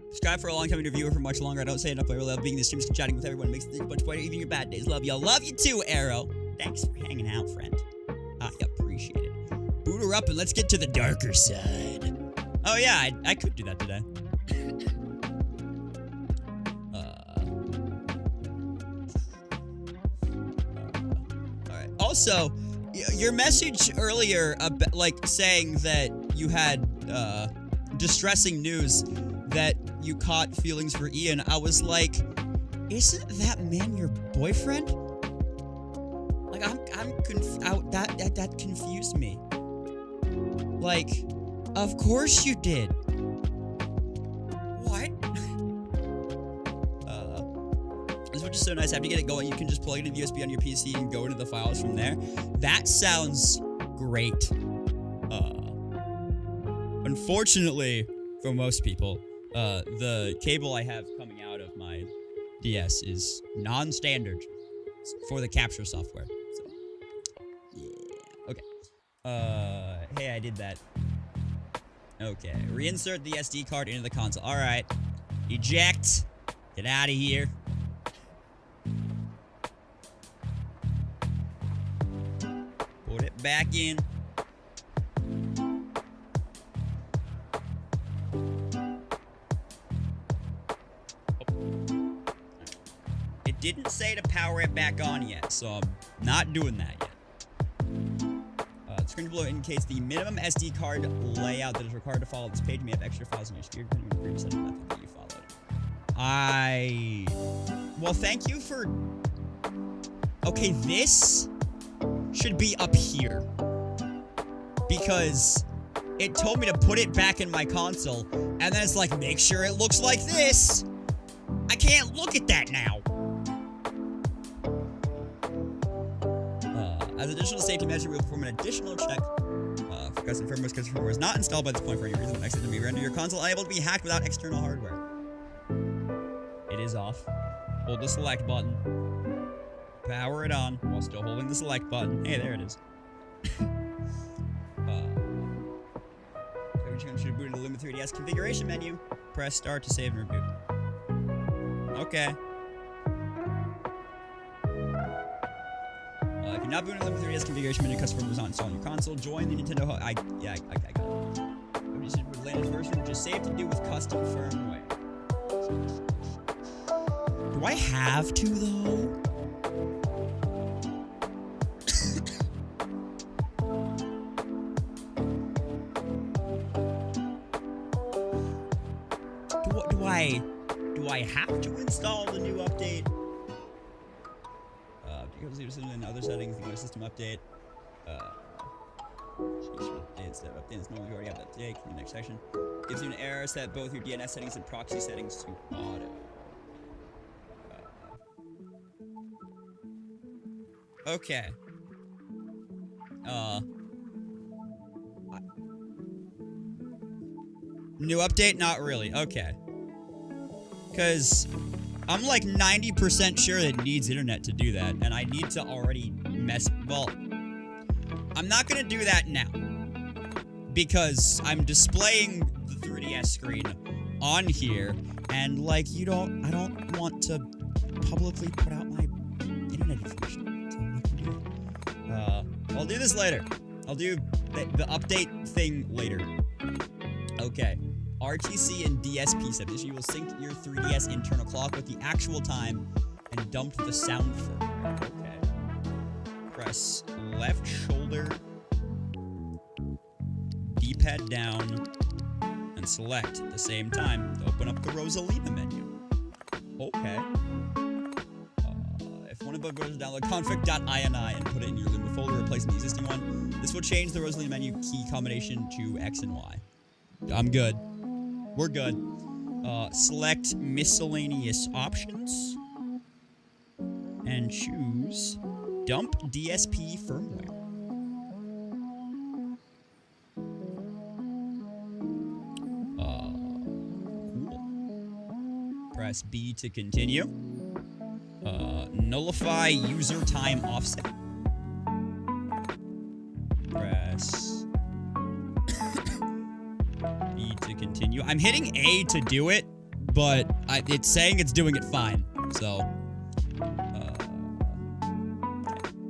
Subscribe for a long time interviewer for much longer. I don't say enough, but I love being in the streams and chatting with everyone. It makes it a bunch better, even your bad days. Love y'all. Love you too, Arrow. Thanks for hanging out, friend. I appreciate it. Boot her up and let's get to the darker side. Oh yeah, I could do that today. Alright. Also, your message earlier, like saying that you had distressing news that you caught feelings for Ian, I was like, isn't that man your boyfriend? Like, that confused me. Like, of course you did. What? This which is so nice. After you get it going, you can just plug it into USB on your PC and go into the files from there. That sounds great. Unfortunately, for most people, the cable I have coming out of my DS is non-standard for the capture software. So, yeah. Okay. Hey, I did that. Okay. Reinsert the SD card into the console. Alright. Eject. Get out of here. Put it back in. It didn't say to power it back on yet, so I'm not doing that yet. Screen below indicates the minimum SD card layout that is required to follow this page. You may have extra files in your sphere depending on the previous setting method that you followed. Well, thank you for... Okay, this should be up here. Because it told me to put it back in my console, and then it's like, make sure it looks like this. I can't look at that now. As additional safety measure, we will perform an additional check for custom firmware. Custom firmware is not installed by this point for any reason. Next to me, render your console unable to be hacked without external hardware. It is off. Hold the select button. Power it on while still holding the select button. Hey, there it is. Should boot into the Luma 3DS configuration menu. Press start to save and reboot. Okay. If you're not booting the Luma 3DS configuration menu, customer was not installed on your console, join the Nintendo. I got it. You should put the latest version, which is safe to do with custom firmware. Do I have to though? Do I have to install the new update? In other settings, the system update. Update is normally already have that today. In the next section, gives you an error. Set both your DNS settings and proxy settings to auto. Okay. New update? Not really. Okay. Because I'm like 90% sure that it needs internet to do that, and I need to already well, I'm not gonna do that now. Because I'm displaying the 3DS screen on here, and like, I don't want to publicly put out my internet information. So I'm not gonna do it. I'll do this later. I'll do the update thing later. Okay. RTC and DSP settings. You will sync your 3DS internal clock with the actual time and dump the sound firmware. Okay. Press left shoulder, D-pad down, and select at the same time to open up the Rosalina menu. Okay. If one above goes download config.ini and put it in your Luma folder, replacing the existing one. This will change the Rosalina menu key combination to X and Y. I'm good. We're good. Select miscellaneous options and choose dump DSP firmware. Cool. Press B to continue. Nullify user time offset. Press I'm hitting A to do it, but it's saying it's doing it fine. So,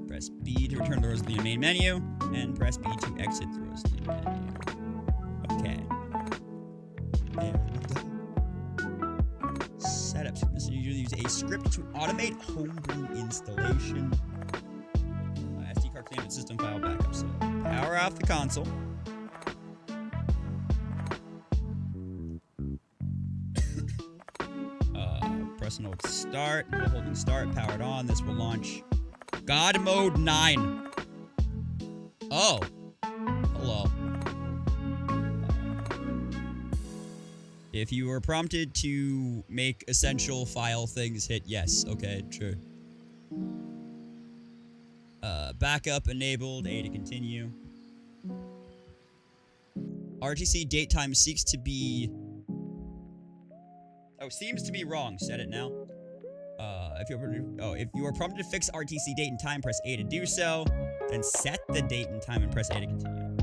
press B to return the Rosalia main menu, and press B to exit the Rosalia menu. Okay. There we go. Setup script. So you use a script to automate homebrew installation. SD card clean and system file backup. So power off the console. Press and hold start. While holding start, powered on. This will launch God Mode 9. Oh. Hello. If you are prompted to make essential file things, hit yes. Okay, sure. Backup enabled. A to continue. RTC date time seeks to be... Oh, seems to be wrong. Set it now. If you are prompted to fix RTC date and time, press A to do so. Then set the date and time and press A to continue.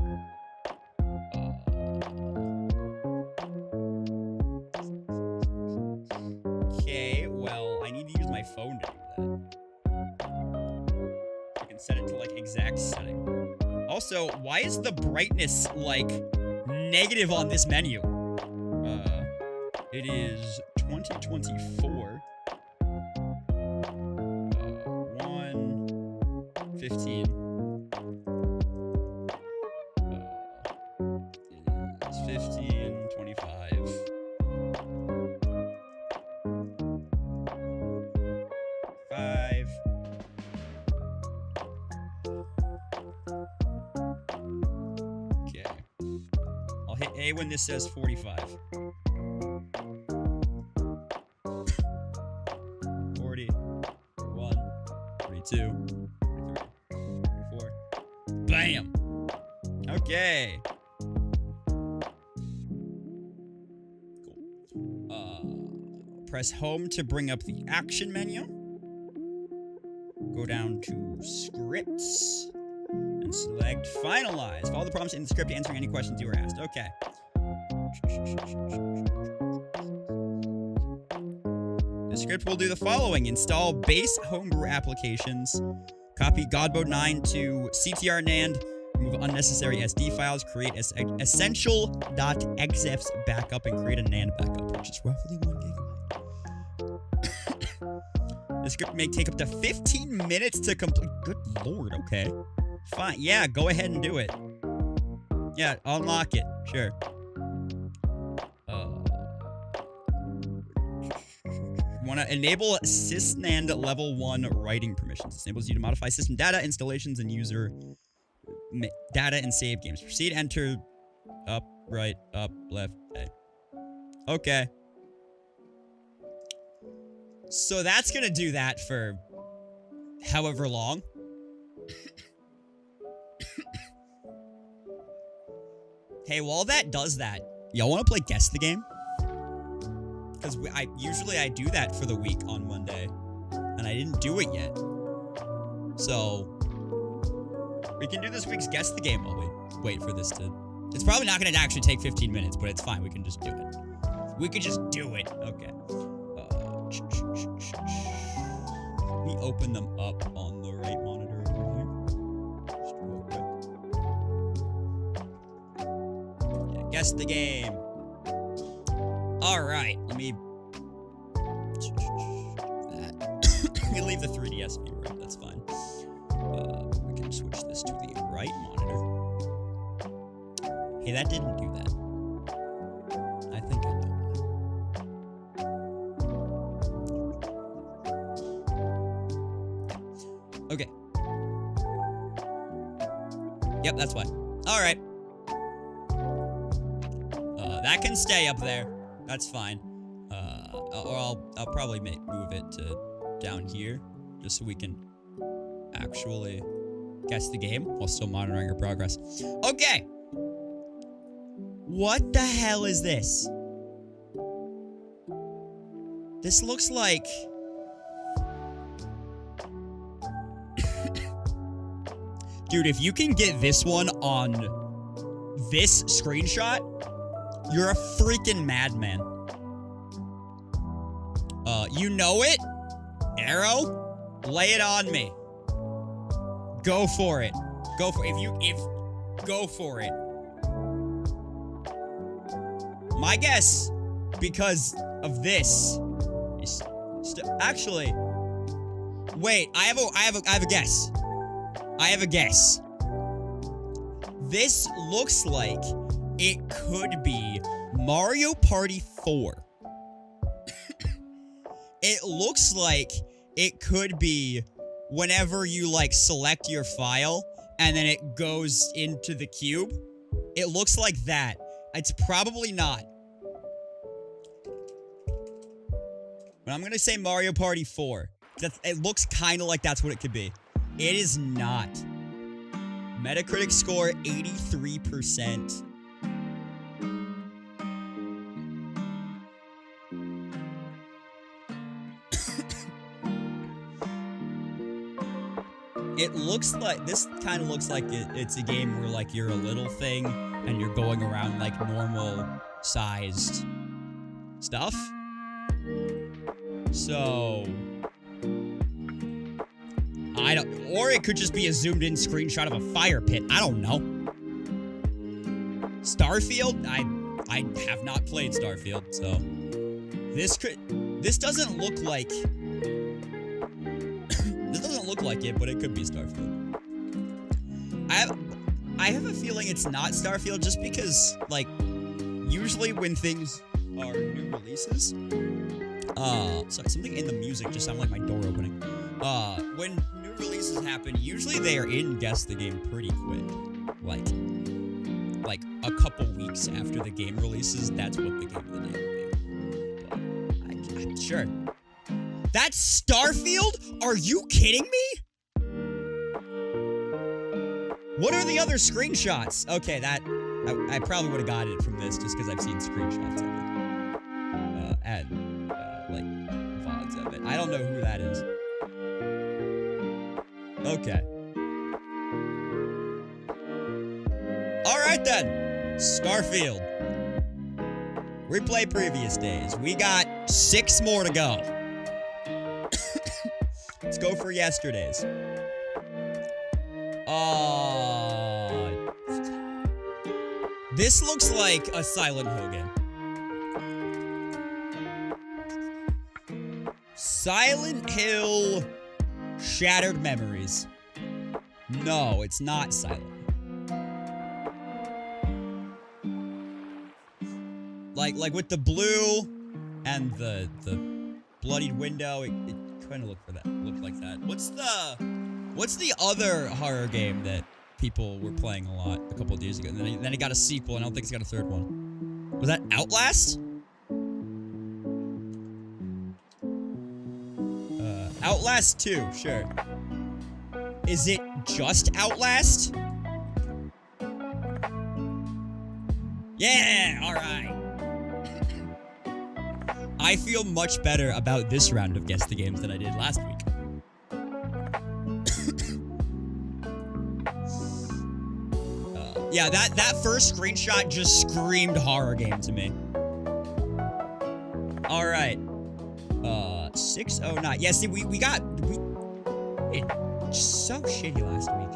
Okay, well, I need to use my phone to do that. I can set it to, like, exact setting. Also, why is the brightness, like, negative on this menu? It is 2024. 1:15. It's 15:25. 5. Okay. I'll hit A when this says 45. 40, 41, 42, 43, 44. Bam! Okay. Cool. Press home to bring up the action menu. Go down to scripts and select finalize. Follow the prompts in the script answering any questions you were asked. Okay. The script will do the following. Install base homebrew applications. Copy Godmode 9 to CTR NAND. Remove unnecessary SD files. Create essential.exefs backup and create a NAND backup, which is roughly 1 gigabyte. The script may take up to 15 minutes to complete. Good lord, okay. Fine, yeah, go ahead and do it. Yeah, unlock it, sure. Want to enable sysnand level 1 writing permissions. This enables you to modify system data, installations, and user data and save games. Proceed, enter, up, right, up, left, A. Okay. So that's gonna do that for however long. Hey, while that does that, y'all want to play Guess the Game? Because usually I do that for the week on Monday, and I didn't do it yet. So we can do this week's Guess the Game while we wait for this to... It's probably not going to actually take 15 minutes, but it's fine. We can just do it. We could just do it. Okay. Let me open them up on the right monitor over here. Just real quick. Yeah, Guess the Game. Alright, let me... Let me leave the 3DS viewer up, that's fine. We can switch this to the right monitor. Hey, that didn't do that. I think I know why. Okay. Yep, that's why. Alright. That can stay up there. That's fine. Or I'll probably move it to down here, just so we can actually guess the game while still monitoring your progress. Okay. What the hell is this? This looks like... Dude, if you can get this one on this screenshot, You're a freaking madman. You know it? Arrow? Lay it on me. Go for it. Go for it. Go for it. My guess, because of this, is actually. Wait, I have a guess. I have a guess. This looks like it could be Mario Party 4. It looks like it could be whenever you, like, select your file and then it goes into the cube. It looks like that. It's probably not. But I'm gonna say Mario Party 4. It looks kind of like that's what it could be. It is not. Metacritic score 83%. It looks like, this kind of looks like it's a game where, like, you're a little thing and you're going around, like, normal sized stuff. So, I don't, or it could just be a zoomed in screenshot of a fire pit. I don't know. Starfield? I have not played Starfield, so this doesn't look like this doesn't look like it, but it could be Starfield. I have a feeling it's not Starfield just because, like, usually when things are new releases, sorry, something in the music just sounded like my door opening. When new releases happen, usually they are in Guess the Game pretty quick. Like a couple weeks after the game releases, that's what the game of the day will be. But I'm sure. That's Starfield? Are you kidding me? What are the other screenshots? Okay, that I probably would have gotten it from this just because I've seen screenshots of it. And like VODs of it. I don't know who that is. Okay. Alright then. Starfield. Replay previous days. We got 6 more to go. Let's go for yesterday's. This looks like a Silent Hill game. Silent Hill Shattered Memories. No, it's not Silent Hill. Like with the blue and the bloodied window, it kind of looked like that. What's the other horror game that people were playing a lot a couple of days ago? And then it got a sequel, and I don't think it's got a third one. Was that Outlast? Outlast 2, sure. Is it just Outlast? Yeah, alright. I feel much better about this round of Guess the Games than I did last week. Yeah, that first screenshot just screamed horror game to me. All right. 609. Yeah, see, it's so shitty last week.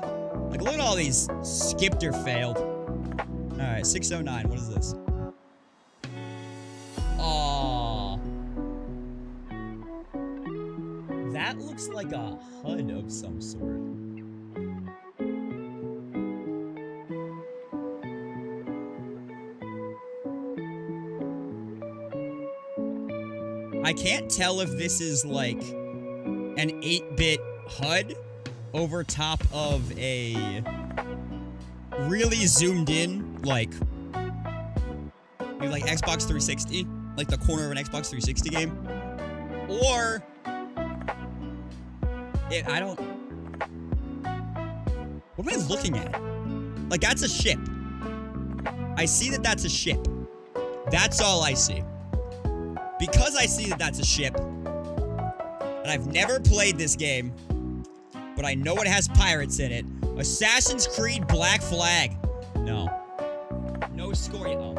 Like, look at all these skipped or failed. All right, 609. What is this? Aww. That looks like a HUD of some sort. I can't tell if this is like an 8-bit HUD over top of a really zoomed in, like Xbox 360, like the corner of an Xbox 360 game, or I don't. What am I looking at? Like, that's a ship. I see that that's a ship. That's all I see. Because I see that that's a ship, and I've never played this game, but I know it has pirates in it. Assassin's Creed Black Flag. No. No score yet. Oh.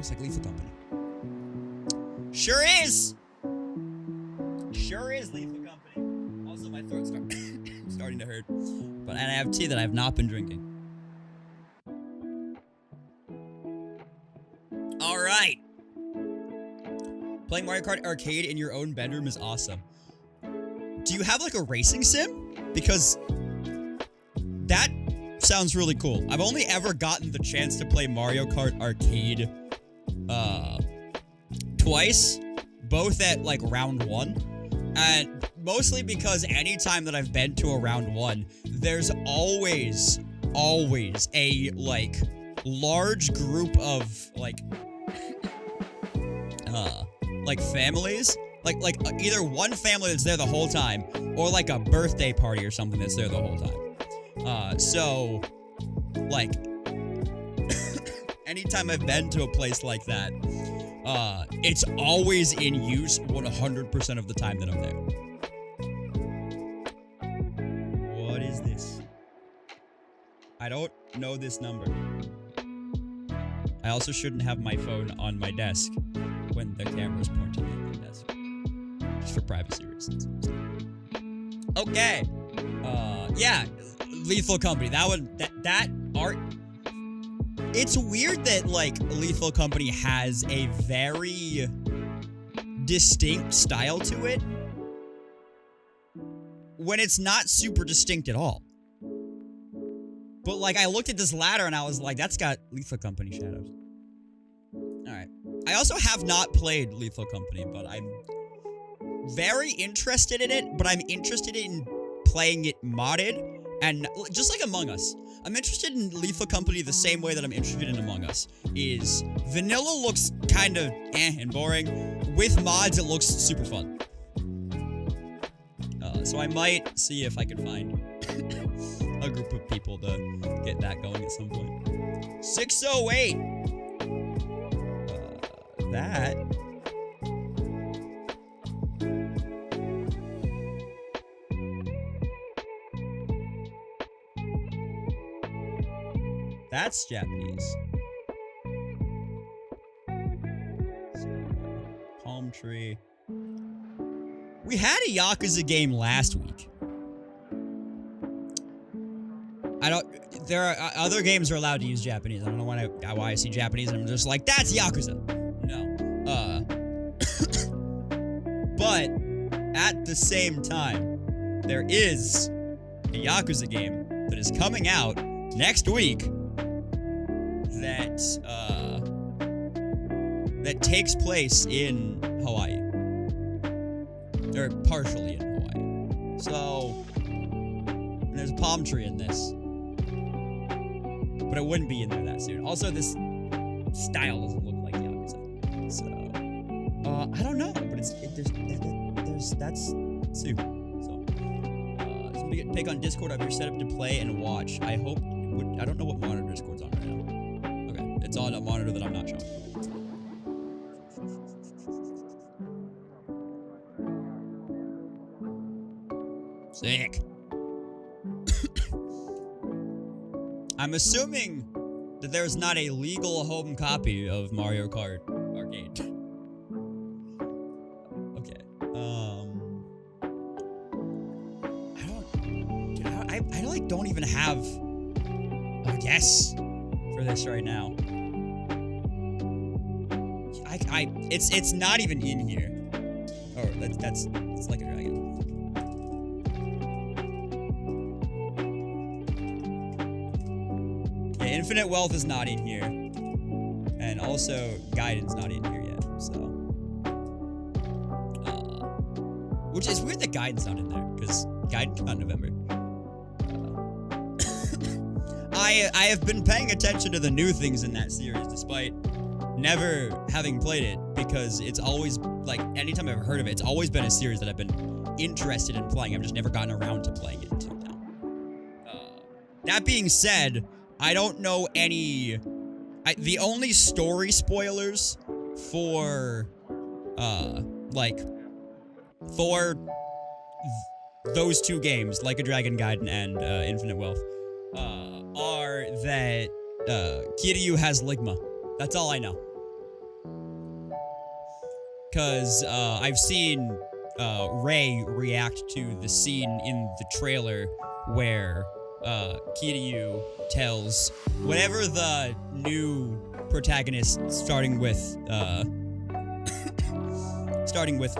looks like Lethal Company. Sure is! Sure is Lethal Company. Also, my throat's starting to hurt. And I have tea that I have not been drinking. Alright. Playing Mario Kart Arcade in your own bedroom is awesome. Do you have like a racing sim? Because that sounds really cool. I've only ever gotten the chance to play Mario Kart Arcade twice, both at like round 1, and mostly because anytime that I've been to a round 1, there's always a like large group of like families, like either one family that's there the whole time, or like a birthday party or something that's there the whole time. So like anytime I've been to a place like that, it's always in use 100% of the time that I'm there. What is this? I don't know this number. I also shouldn't have my phone on my desk when the camera's pointing at the desk. Just for privacy reasons. Okay. Yeah. Lethal Company. That art. It's weird that, like, Lethal Company has a very distinct style to it when it's not super distinct at all. But, like, I looked at this ladder and I was like, that's got Lethal Company shadows. Alright. I also have not played Lethal Company, but I'm very interested in it, but I'm interested in playing it modded, and just like Among Us. I'm interested in Lethal Company the same way that I'm interested in Among Us. Is vanilla looks kind of and boring. With mods, it looks super fun. So I might see if I can find a group of people to get that going at some point. 608! That... That's Japanese. Palm tree. We had a Yakuza game last week. There are other games are allowed to use Japanese. I don't know why I see Japanese and I'm just like, that's Yakuza. No. But at the same time, there is a Yakuza game that is coming out next week that takes place in Hawaii. Or partially in Hawaii. So, there's a palm tree in this. But it wouldn't be in there that soon. Also, this style doesn't look like Yakuza. So, I don't know, but that's Sue. So, somebody get pick on Discord. I've your setup to play and watch. I don't know what monitor Discord's on right now. Okay, it's on a monitor that I'm not showing. Sick. I'm assuming that there's not a legal home copy of Mario Kart Arcade. Okay. I like don't even have a guess for this right now. It's not even in here. Oh, it's like a dragon. Infinite Wealth is not in here. And also, Gaiden's not in here yet, so. Which is weird that Gaiden's not in there, because Gaiden came out in November. I have been paying attention to the new things in that series, despite never having played it, because it's always, like, anytime I've heard of it, it's always been a series that I've been interested in playing. I've just never gotten around to playing it until now. That being said, I don't know any... the only story spoilers for, those two games, Like a Dragon Gaiden and, Infinite Wealth, are that, Kiryu has Ligma. That's all I know. because I've seen Ray react to the scene in the trailer where Kiryu tells whatever the new protagonist, starting with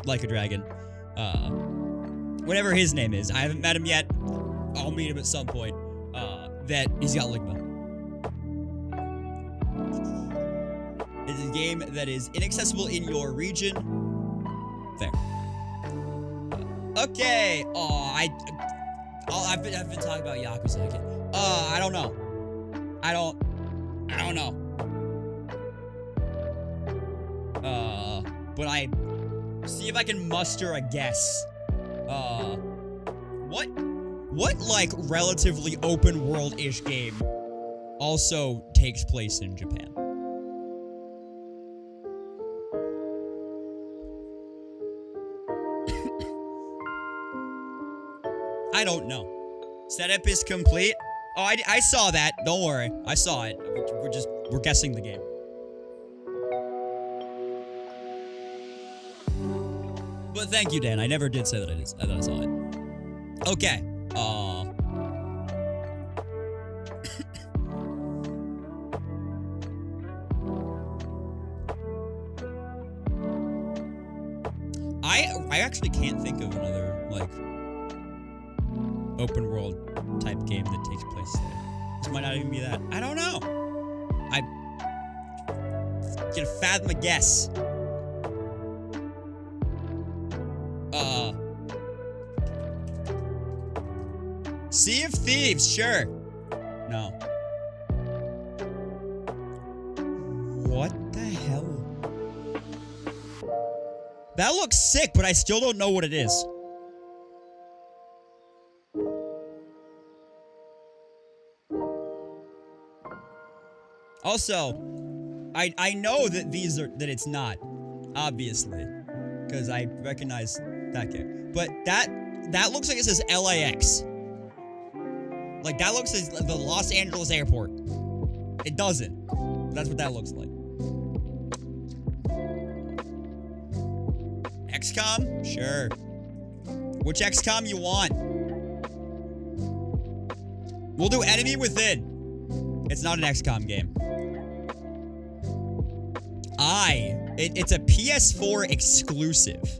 Like a Dragon, whatever his name is. I haven't met him yet. I'll meet him at some point. That he's got Ligma. It is a game that is inaccessible in your region. Fair. Okay. I've been talking about Yakuza again. I don't know. I don't know. But I see if I can muster a guess. What like relatively open world-ish game also takes place in Japan? I don't know. Setup is complete. Oh, I saw that. Don't worry. I saw it. We're guessing the game. But thank you, Dan. I never did say that I saw it. Okay. I actually can't think of another, like, open world type game that takes place there. This might not even be that. I don't know. I can fathom a guess. Sea of Thieves, sure. No. What the hell? That looks sick, but I still don't know what it is. Also, I know that it's not, obviously, because I recognize that game. But that looks like it says LAX. Like, that looks like the Los Angeles airport. It doesn't. That's what that looks like. XCOM? Sure. Which XCOM you want? We'll do Enemy Within. It's not an XCOM game. It's a PS4 exclusive.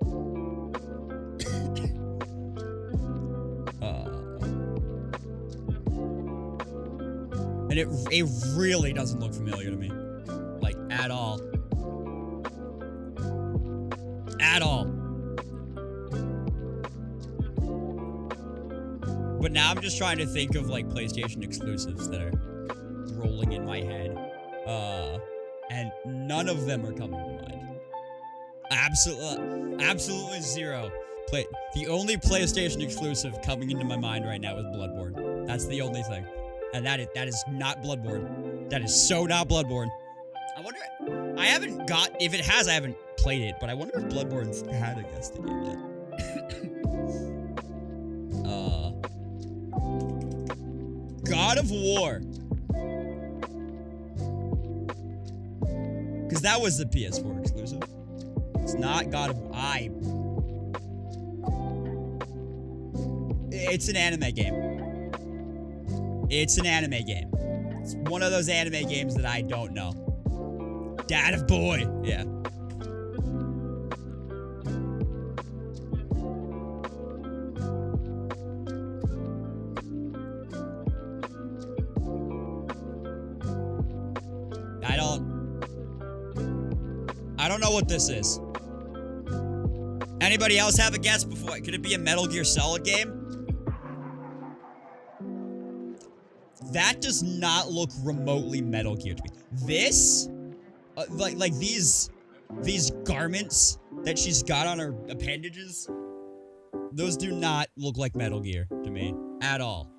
And it really doesn't look familiar to me. Like, at all. At all. But now I'm just trying to think of, like, PlayStation exclusives that are rolling in my head. And none of them are coming to mind. Absolutely zero. The only PlayStation exclusive coming into my mind right now is Bloodborne. That's the only thing. And that is not Bloodborne. That is so not Bloodborne. I wonder, if it has, I haven't played it, but I wonder if Bloodborne's had a guest game yet. God of War. Because that was the PS4 exclusive. It's not God of War. It's an anime game. It's an anime game. It's one of those anime games that I don't know. Dad of Boy. Yeah. I don't know what this is. Anybody else have a guess before? Could it be a Metal Gear Solid game? That does not look remotely Metal Gear to me. This, like these garments that she's got on her appendages, those do not look like Metal Gear to me at all.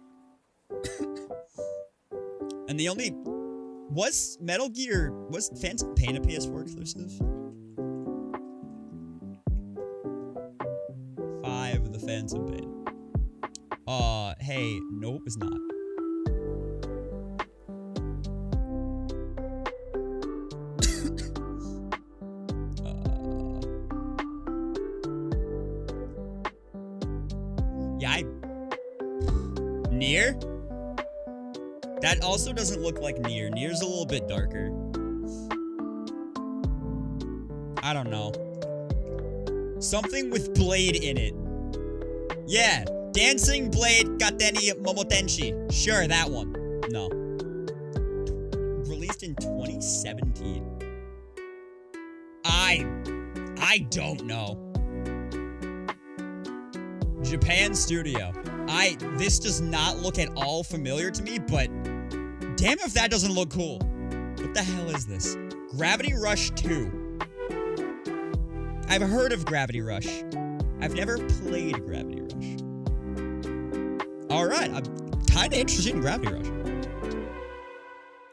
And the only was Phantom Pain a PS4 exclusive? 5 of the Phantom Pain. Hey, nope, it's not. Yeah, Nier? That also doesn't look like Nier. Nier's a little bit darker. I don't know. Something with Blade in it. Yeah. Dancing Blade Kateni Momotenshi. Sure, that one. No. Released in 2017. I don't know. Japan Studio. This does not look at all familiar to me, but damn if that doesn't look cool. What the hell is this? Gravity Rush 2. I've heard of Gravity Rush. I've never played Gravity Rush. Alright, I'm kinda interested in Gravity Rush.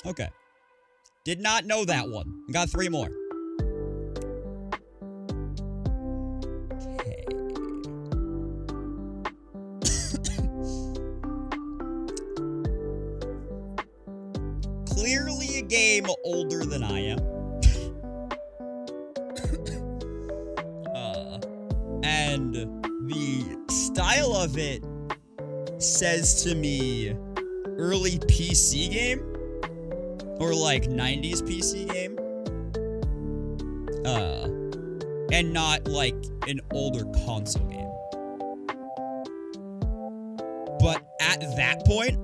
Okay. Did not know that one. Got 3 more. Okay. Clearly a game older than I am. And the style of it says to me early PC game or like 90s PC game. And not like an older console game. But at that point,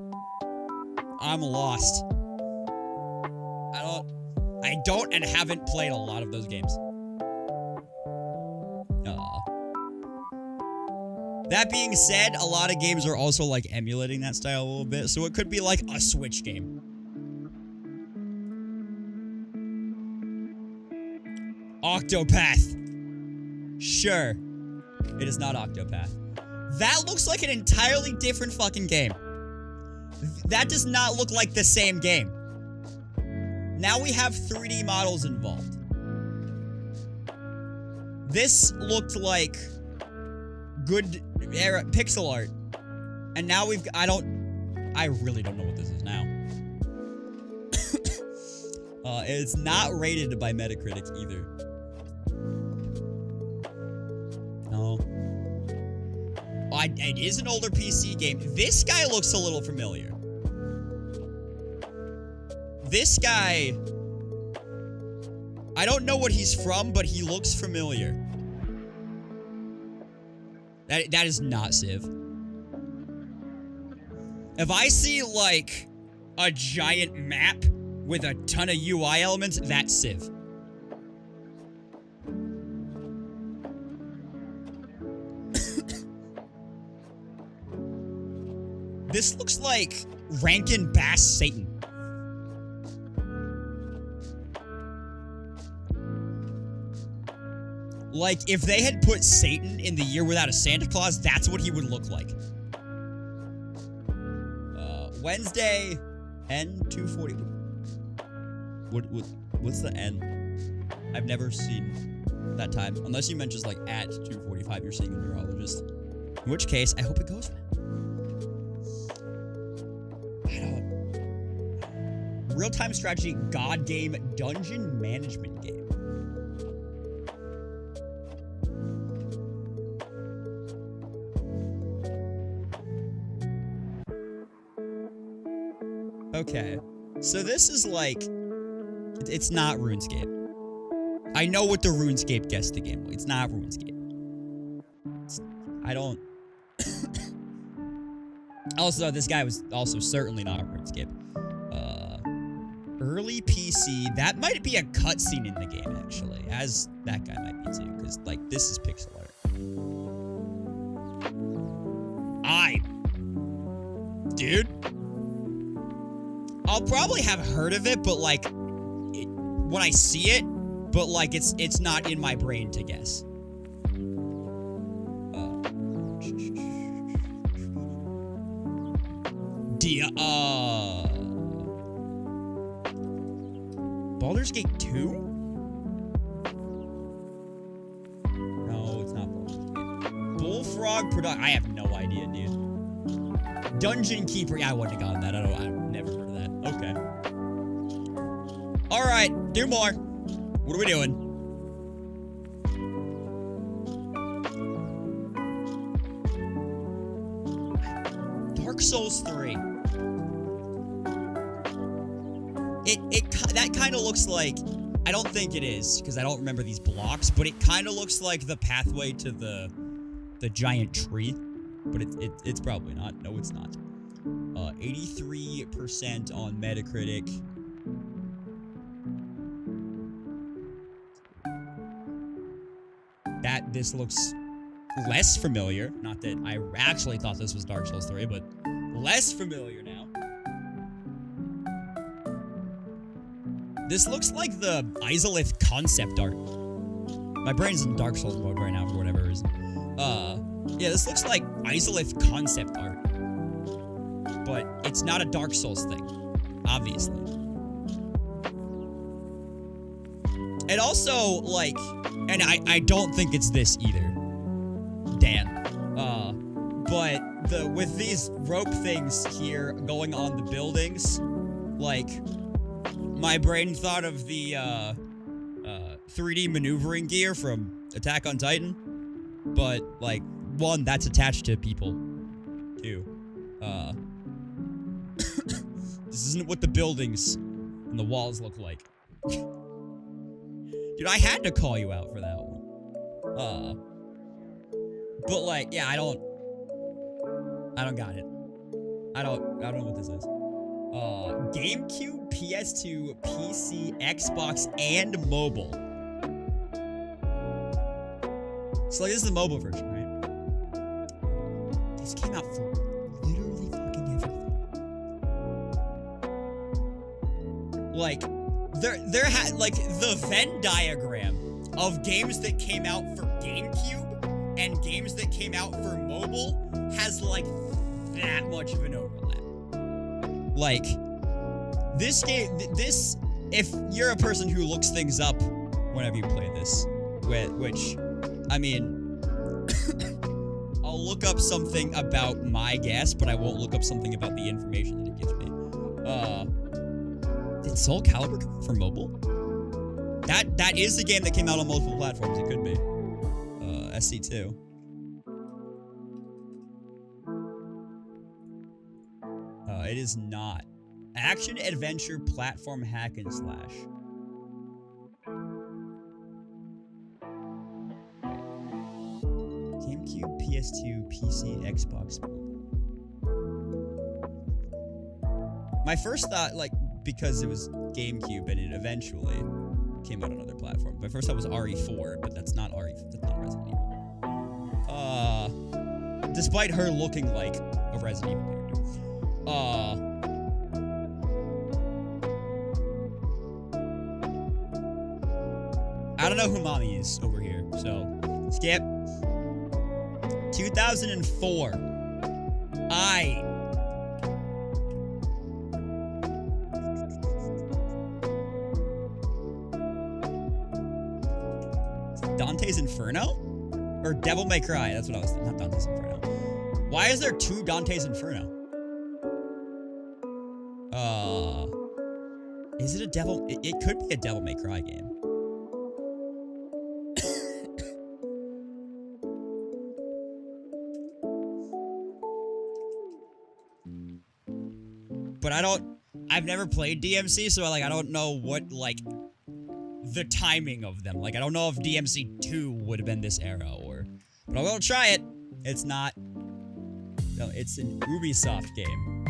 I'm lost. I don't and haven't played a lot of those games. That being said, a lot of games are also like emulating that style a little bit, so it could be like a Switch game. Octopath. Sure. It is not Octopath. That looks like an entirely different fucking game. That does not look like the same game. Now we have 3D models involved. This looked like good era pixel art. And now we've I really don't know what this is now. It's not rated by Metacritic either. No. It is an older PC game. This guy looks a little familiar. This guy, I don't know what he's from, but he looks familiar. That is not Civ. If I see, like, a giant map with a ton of UI elements, that's Civ. This looks like Rankin Bass Satan. Like, if they had put Satan in the Year Without a Santa Claus, that's what he would look like. Wednesday, N240. What's the N? I've never seen that time. Unless you meant just like at 2:45, you're seeing a neurologist. In which case, I hope it goes well. Real-time strategy god game dungeon management game. Okay, so this is like, it's not RuneScape. I know what the RuneScape gets the game. It's not RuneScape. I don't. Also, this guy was also certainly not RuneScape. Early PC, that might be a cutscene in the game, actually. As that guy might be too, because, like, this is pixel art. Dude. I'll probably have heard of it, but, like, when I see it, but, like, it's not in my brain to guess. Baldur's Gate 2? No, it's not Baldur's Gate. Bullfrog Production. I have no idea, dude. Dungeon Keeper. Yeah, I wouldn't have gotten that. I've never heard of that. Okay. Alright, do more. What are we doing? Dark Souls 3. That kind of looks like, I don't think it is because I don't remember these blocks, but it kind of looks like the pathway to the giant tree, but it's probably not. No, it's not. 83% on Metacritic. This looks less familiar. Not that I actually thought this was Dark Souls 3, but less familiar now. This looks like the Izalith concept art. My brain's in Dark Souls mode right now for whatever reason. Yeah, this looks like Izalith concept art. But it's not a Dark Souls thing, obviously. And also, like, and I don't think it's this either. Dan. But with these rope things here going on the buildings, like, my brain thought of the 3D maneuvering gear from Attack on Titan. But, like, one, that's attached to people. Two, this isn't what the buildings and the walls look like. Dude, I had to call you out for that one. But like, yeah, I don't got it. I don't know what this is. GameCube, PS2, PC, Xbox, and mobile. So like, this is the mobile version, right? This came out for literally fucking everything. Like, there had, like, the Venn diagram of games that came out for GameCube and games that came out for mobile has, like, that much of an overlap. Like, this game, if you're a person who looks things up whenever you play this, which, I mean, I'll look up something about my guess, but I won't look up something about the information that it gives me. Did Soul Calibur come out for mobile? That is the game that came out on multiple platforms. It could be. SC2. It is not. Action, adventure, platform, hack and slash. GameCube, PS2, PC, Xbox. My first thought, like, because it was GameCube and it eventually came out on other platforms. My first thought was RE4, but that's not RE4. That's not Resident Evil. Despite her looking like a Resident Evil character. I don't know who mommy is over here, so skip. 2004. Dante's Inferno? Or Devil May Cry, that's what I was thinking. Not Dante's Inferno. Why is there two Dante's Inferno? Is it a Devil... It could be a Devil May Cry game. But I've never played DMC, so I don't know what, like, the timing of them. Like, I don't know if DMC 2 would have been this era, but I'm gonna try it. It's not. No, it's an Ubisoft game.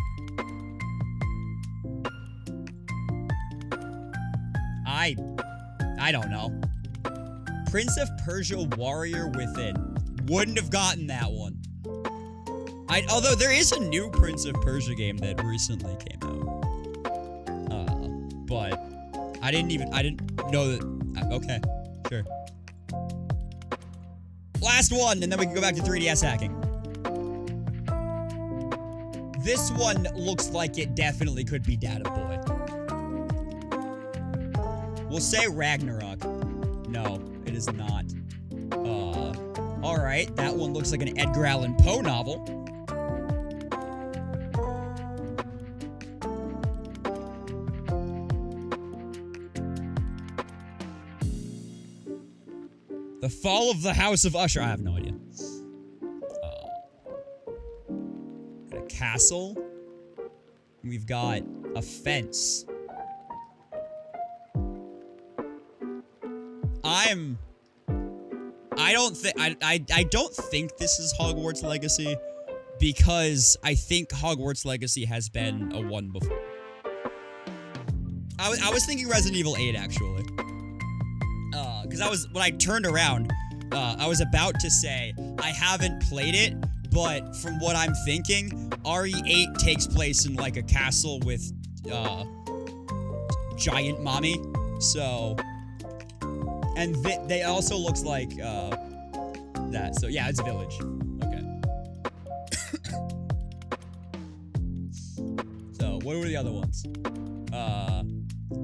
I don't know. Prince of Persia Warrior Within. Wouldn't have gotten that one. Although there is a new Prince of Persia game that recently came out. But I didn't know that. Okay, sure. Last one, and then we can go back to 3DS hacking. This one looks like it definitely could be Data Boy. We'll say Ragnarok. No, it is not. Alright, that one looks like an Edgar Allan Poe novel. The Fall of the House of Usher. I have no idea. Got a castle. We've got a fence. I don't think this is Hogwarts Legacy, because I think Hogwarts Legacy has been a one before. I was thinking Resident Evil 8 actually. Because when I turned around, I was about to say I haven't played it, but from what I'm thinking, RE8 takes place in like a castle with giant mommy. So, and they also looks like that. So yeah, it's a village. Okay. So what were the other ones?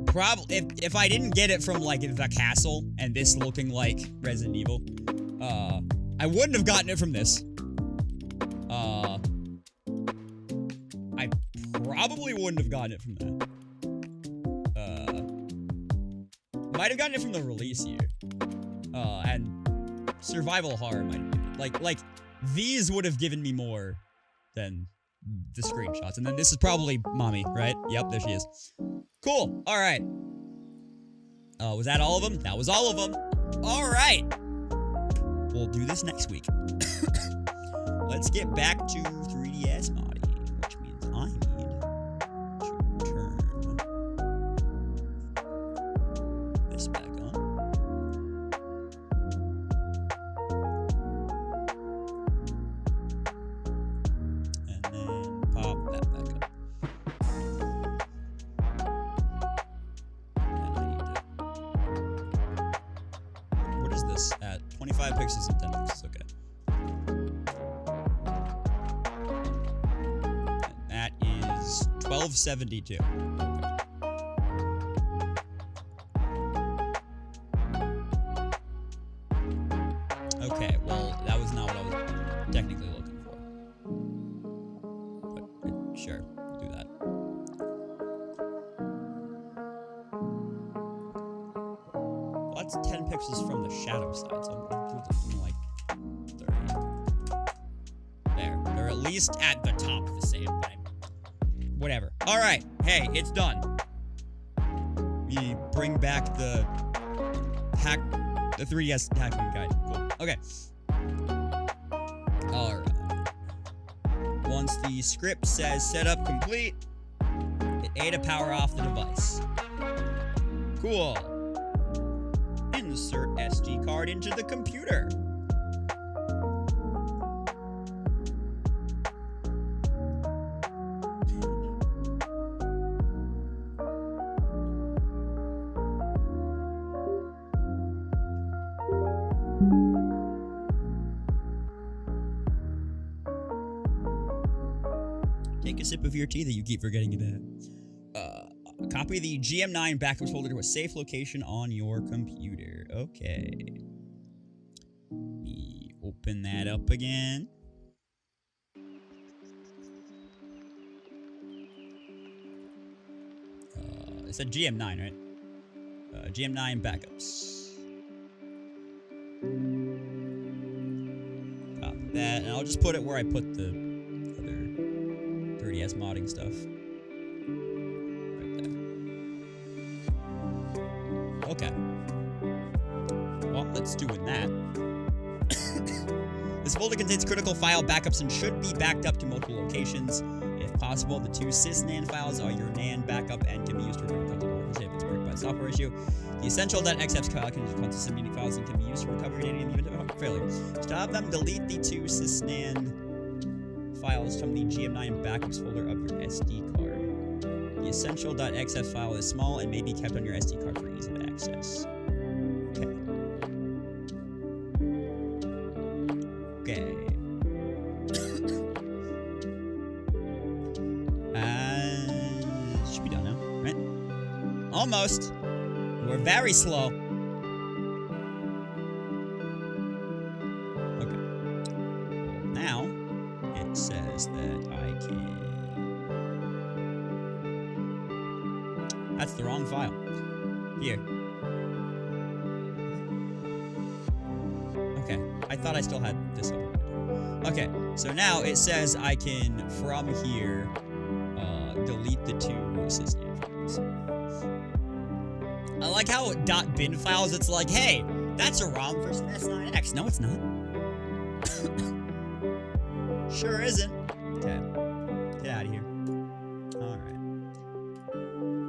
Probably if I didn't get it from like the castle and this looking like Resident Evil, I wouldn't have gotten it from this. I probably wouldn't have gotten it from that. Might have gotten it from the release year. And survival horror might have, like these would have given me more than the screenshots. And then this is probably mommy, right? Yep, there she is. Cool. All right. Was that all of them? That was all of them. All right. We'll do this next week. Let's get back to 3DS modding, which means I need to turn this back on. And then pop that back up. What is this at 25 pixels and 10 pixels? Okay. And that is 1272. Okay, well, that was not what I was technically looking for. But sure, do that. Well, that's 10 pixels from the shadow side, so I'm gonna do something like 30. There. They're at least at the top the same, but whatever. Alright, hey, it's done. We bring back the 3DS hacking guide. Cool. Okay. Alright. Once the script says setup complete, hit A to power off the device. Cool. Insert SD card into the computer. Take a sip of your tea that you keep forgetting to copy the GM9 backups folder to a safe location on your computer. Okay. We open that up again. It said GM9, right? GM9 backups. Copy that, and I'll just put it where I put the other 3DS modding stuff. Okay. Well, let's doing that. This folder contains critical file backups and should be backed up to multiple locations. If possible, the two sysnan files are your NAND backup and can be used to recover content if it's broken by a software issue. The essential.xf file contains some unique files and can be used to recover data in the event of failure. To stop them, delete the two sysnan files from the GM9 backups folder of your SD card. The essential.xf file is small and may be kept on your SD card for ease of access. Okay. Okay. Should be done now, right? Almost. We're very slow. Okay. Now, it says that I can... That's the wrong file. Here. Okay. I thought I still had this open. Okay, so now it says I can, from here, delete the two system files. I like how .bin files, it's like, hey, that's a ROM for S9X. No, it's not. Sure isn't. Okay, get out of here. Alright.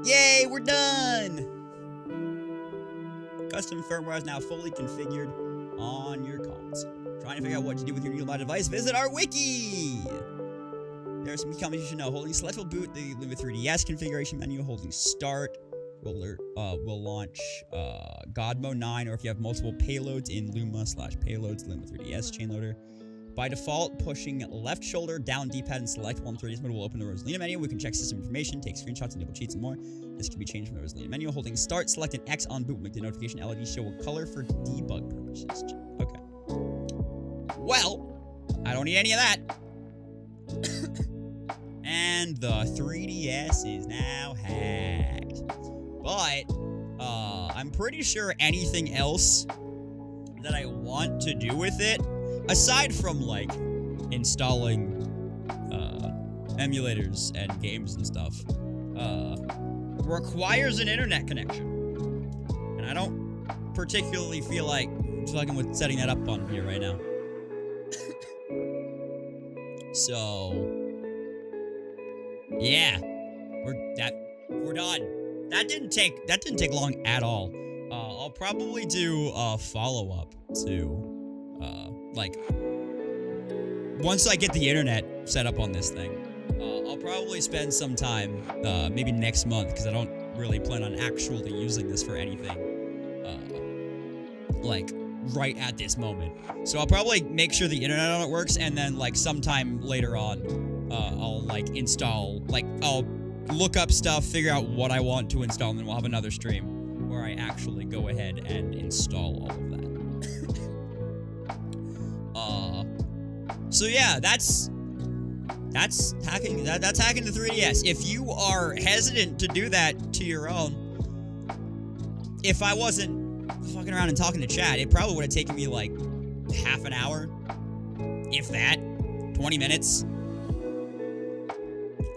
Yay, we're done! Custom firmware is now fully configured on your comms. Trying to figure out what to do with your new device? Visit our wiki! There are some key comments you should know. Holding select will boot the Luma 3DS configuration menu. Holding start will launch Godmo 9, or if you have multiple payloads in Luma/payloads, Luma 3DS chain loader. By default, pushing left shoulder down D-pad and select while in 3DS mode will open the Rosalina menu. We can check system information, take screenshots, enable cheats, and more. This can be changed from the Rosalina menu. Holding start, select an X on boot will make the notification LED show a color for debug purposes. Okay. Well, I don't need any of that. And the 3DS is now hacked. But, I'm pretty sure anything else that I want to do with it, aside from, like, installing, emulators and games and stuff, requires an internet connection. And I don't particularly feel like fucking with setting that up on here right now. So, yeah, we're done. That didn't take long at all. I'll probably do a follow-up to, like, once I get the internet set up on this thing, I'll probably spend some time, maybe next month, because I don't really plan on actually using this for anything, like, right at this moment. So I'll probably make sure the internet on it works, and then, like, sometime later on, I'll, like, install, like, I'll look up stuff, figure out what I want to install, and then we'll have another stream where I actually go ahead and install all of that. So yeah, that's hacking the 3DS. If you are hesitant to do that to your own, if I wasn't fucking around and talking to chat, it probably would have taken me like half an hour, if that, 20 minutes.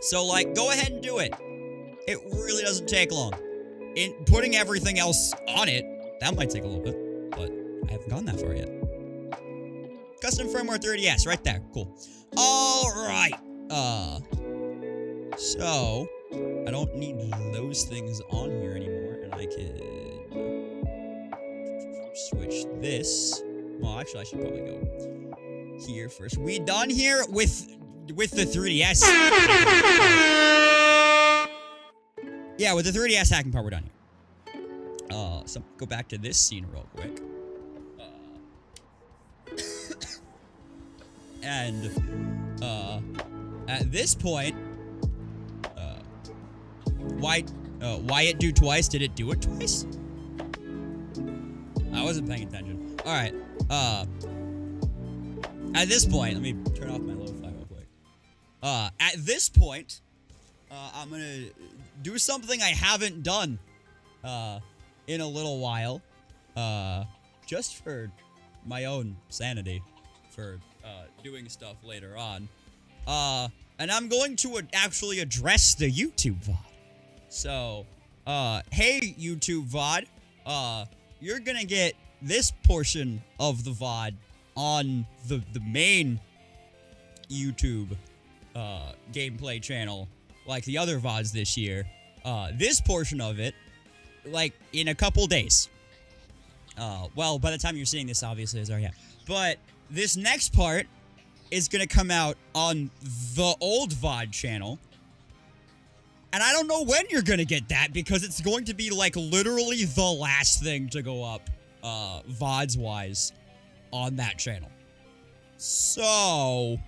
So, like, go ahead and do it. It really doesn't take long. In putting everything else on it, that might take a little bit, but I haven't gone that far yet. Custom firmware 3DS, right there. Cool. Alright. So, I don't need those things on here anymore, and I can switch this. Well, actually, I should probably go here first. We done here with the 3DS. Yeah, with the 3DS hacking part, we're done here. So go back to this scene real quick. And, at this point, why it do twice? Did it do it twice? I wasn't paying attention. Alright, at this point, let me turn off my lo-fi real quick. At this point, I'm gonna do something I haven't done, in a little while, just for my own sanity, for, doing stuff later on. And I'm going to actually address the YouTube VOD. So, hey, YouTube VOD, you're gonna get this portion of the VOD on the main YouTube, gameplay channel, like the other VODs this year. This portion of it, like, in a couple days. Well, by the time you're seeing this, obviously, it's already out. But this next part is gonna come out on the old VOD channel. And I don't know when you're gonna get that, because it's going to be, like, literally the last thing to go up, VODs-wise, on that channel. So,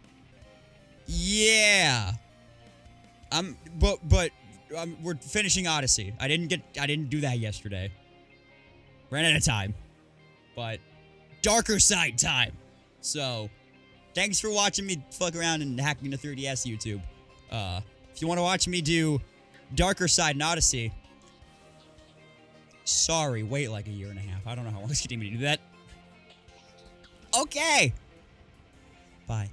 yeah. We're finishing Odyssey. I didn't do that yesterday. Ran out of time. But, darker side time. So, thanks for watching me fuck around and hacking the 3DS YouTube. If you want to watch me do darker side in Odyssey, sorry, wait like a year and a half. I don't know how long it's going to take me to do that. Okay. Bye.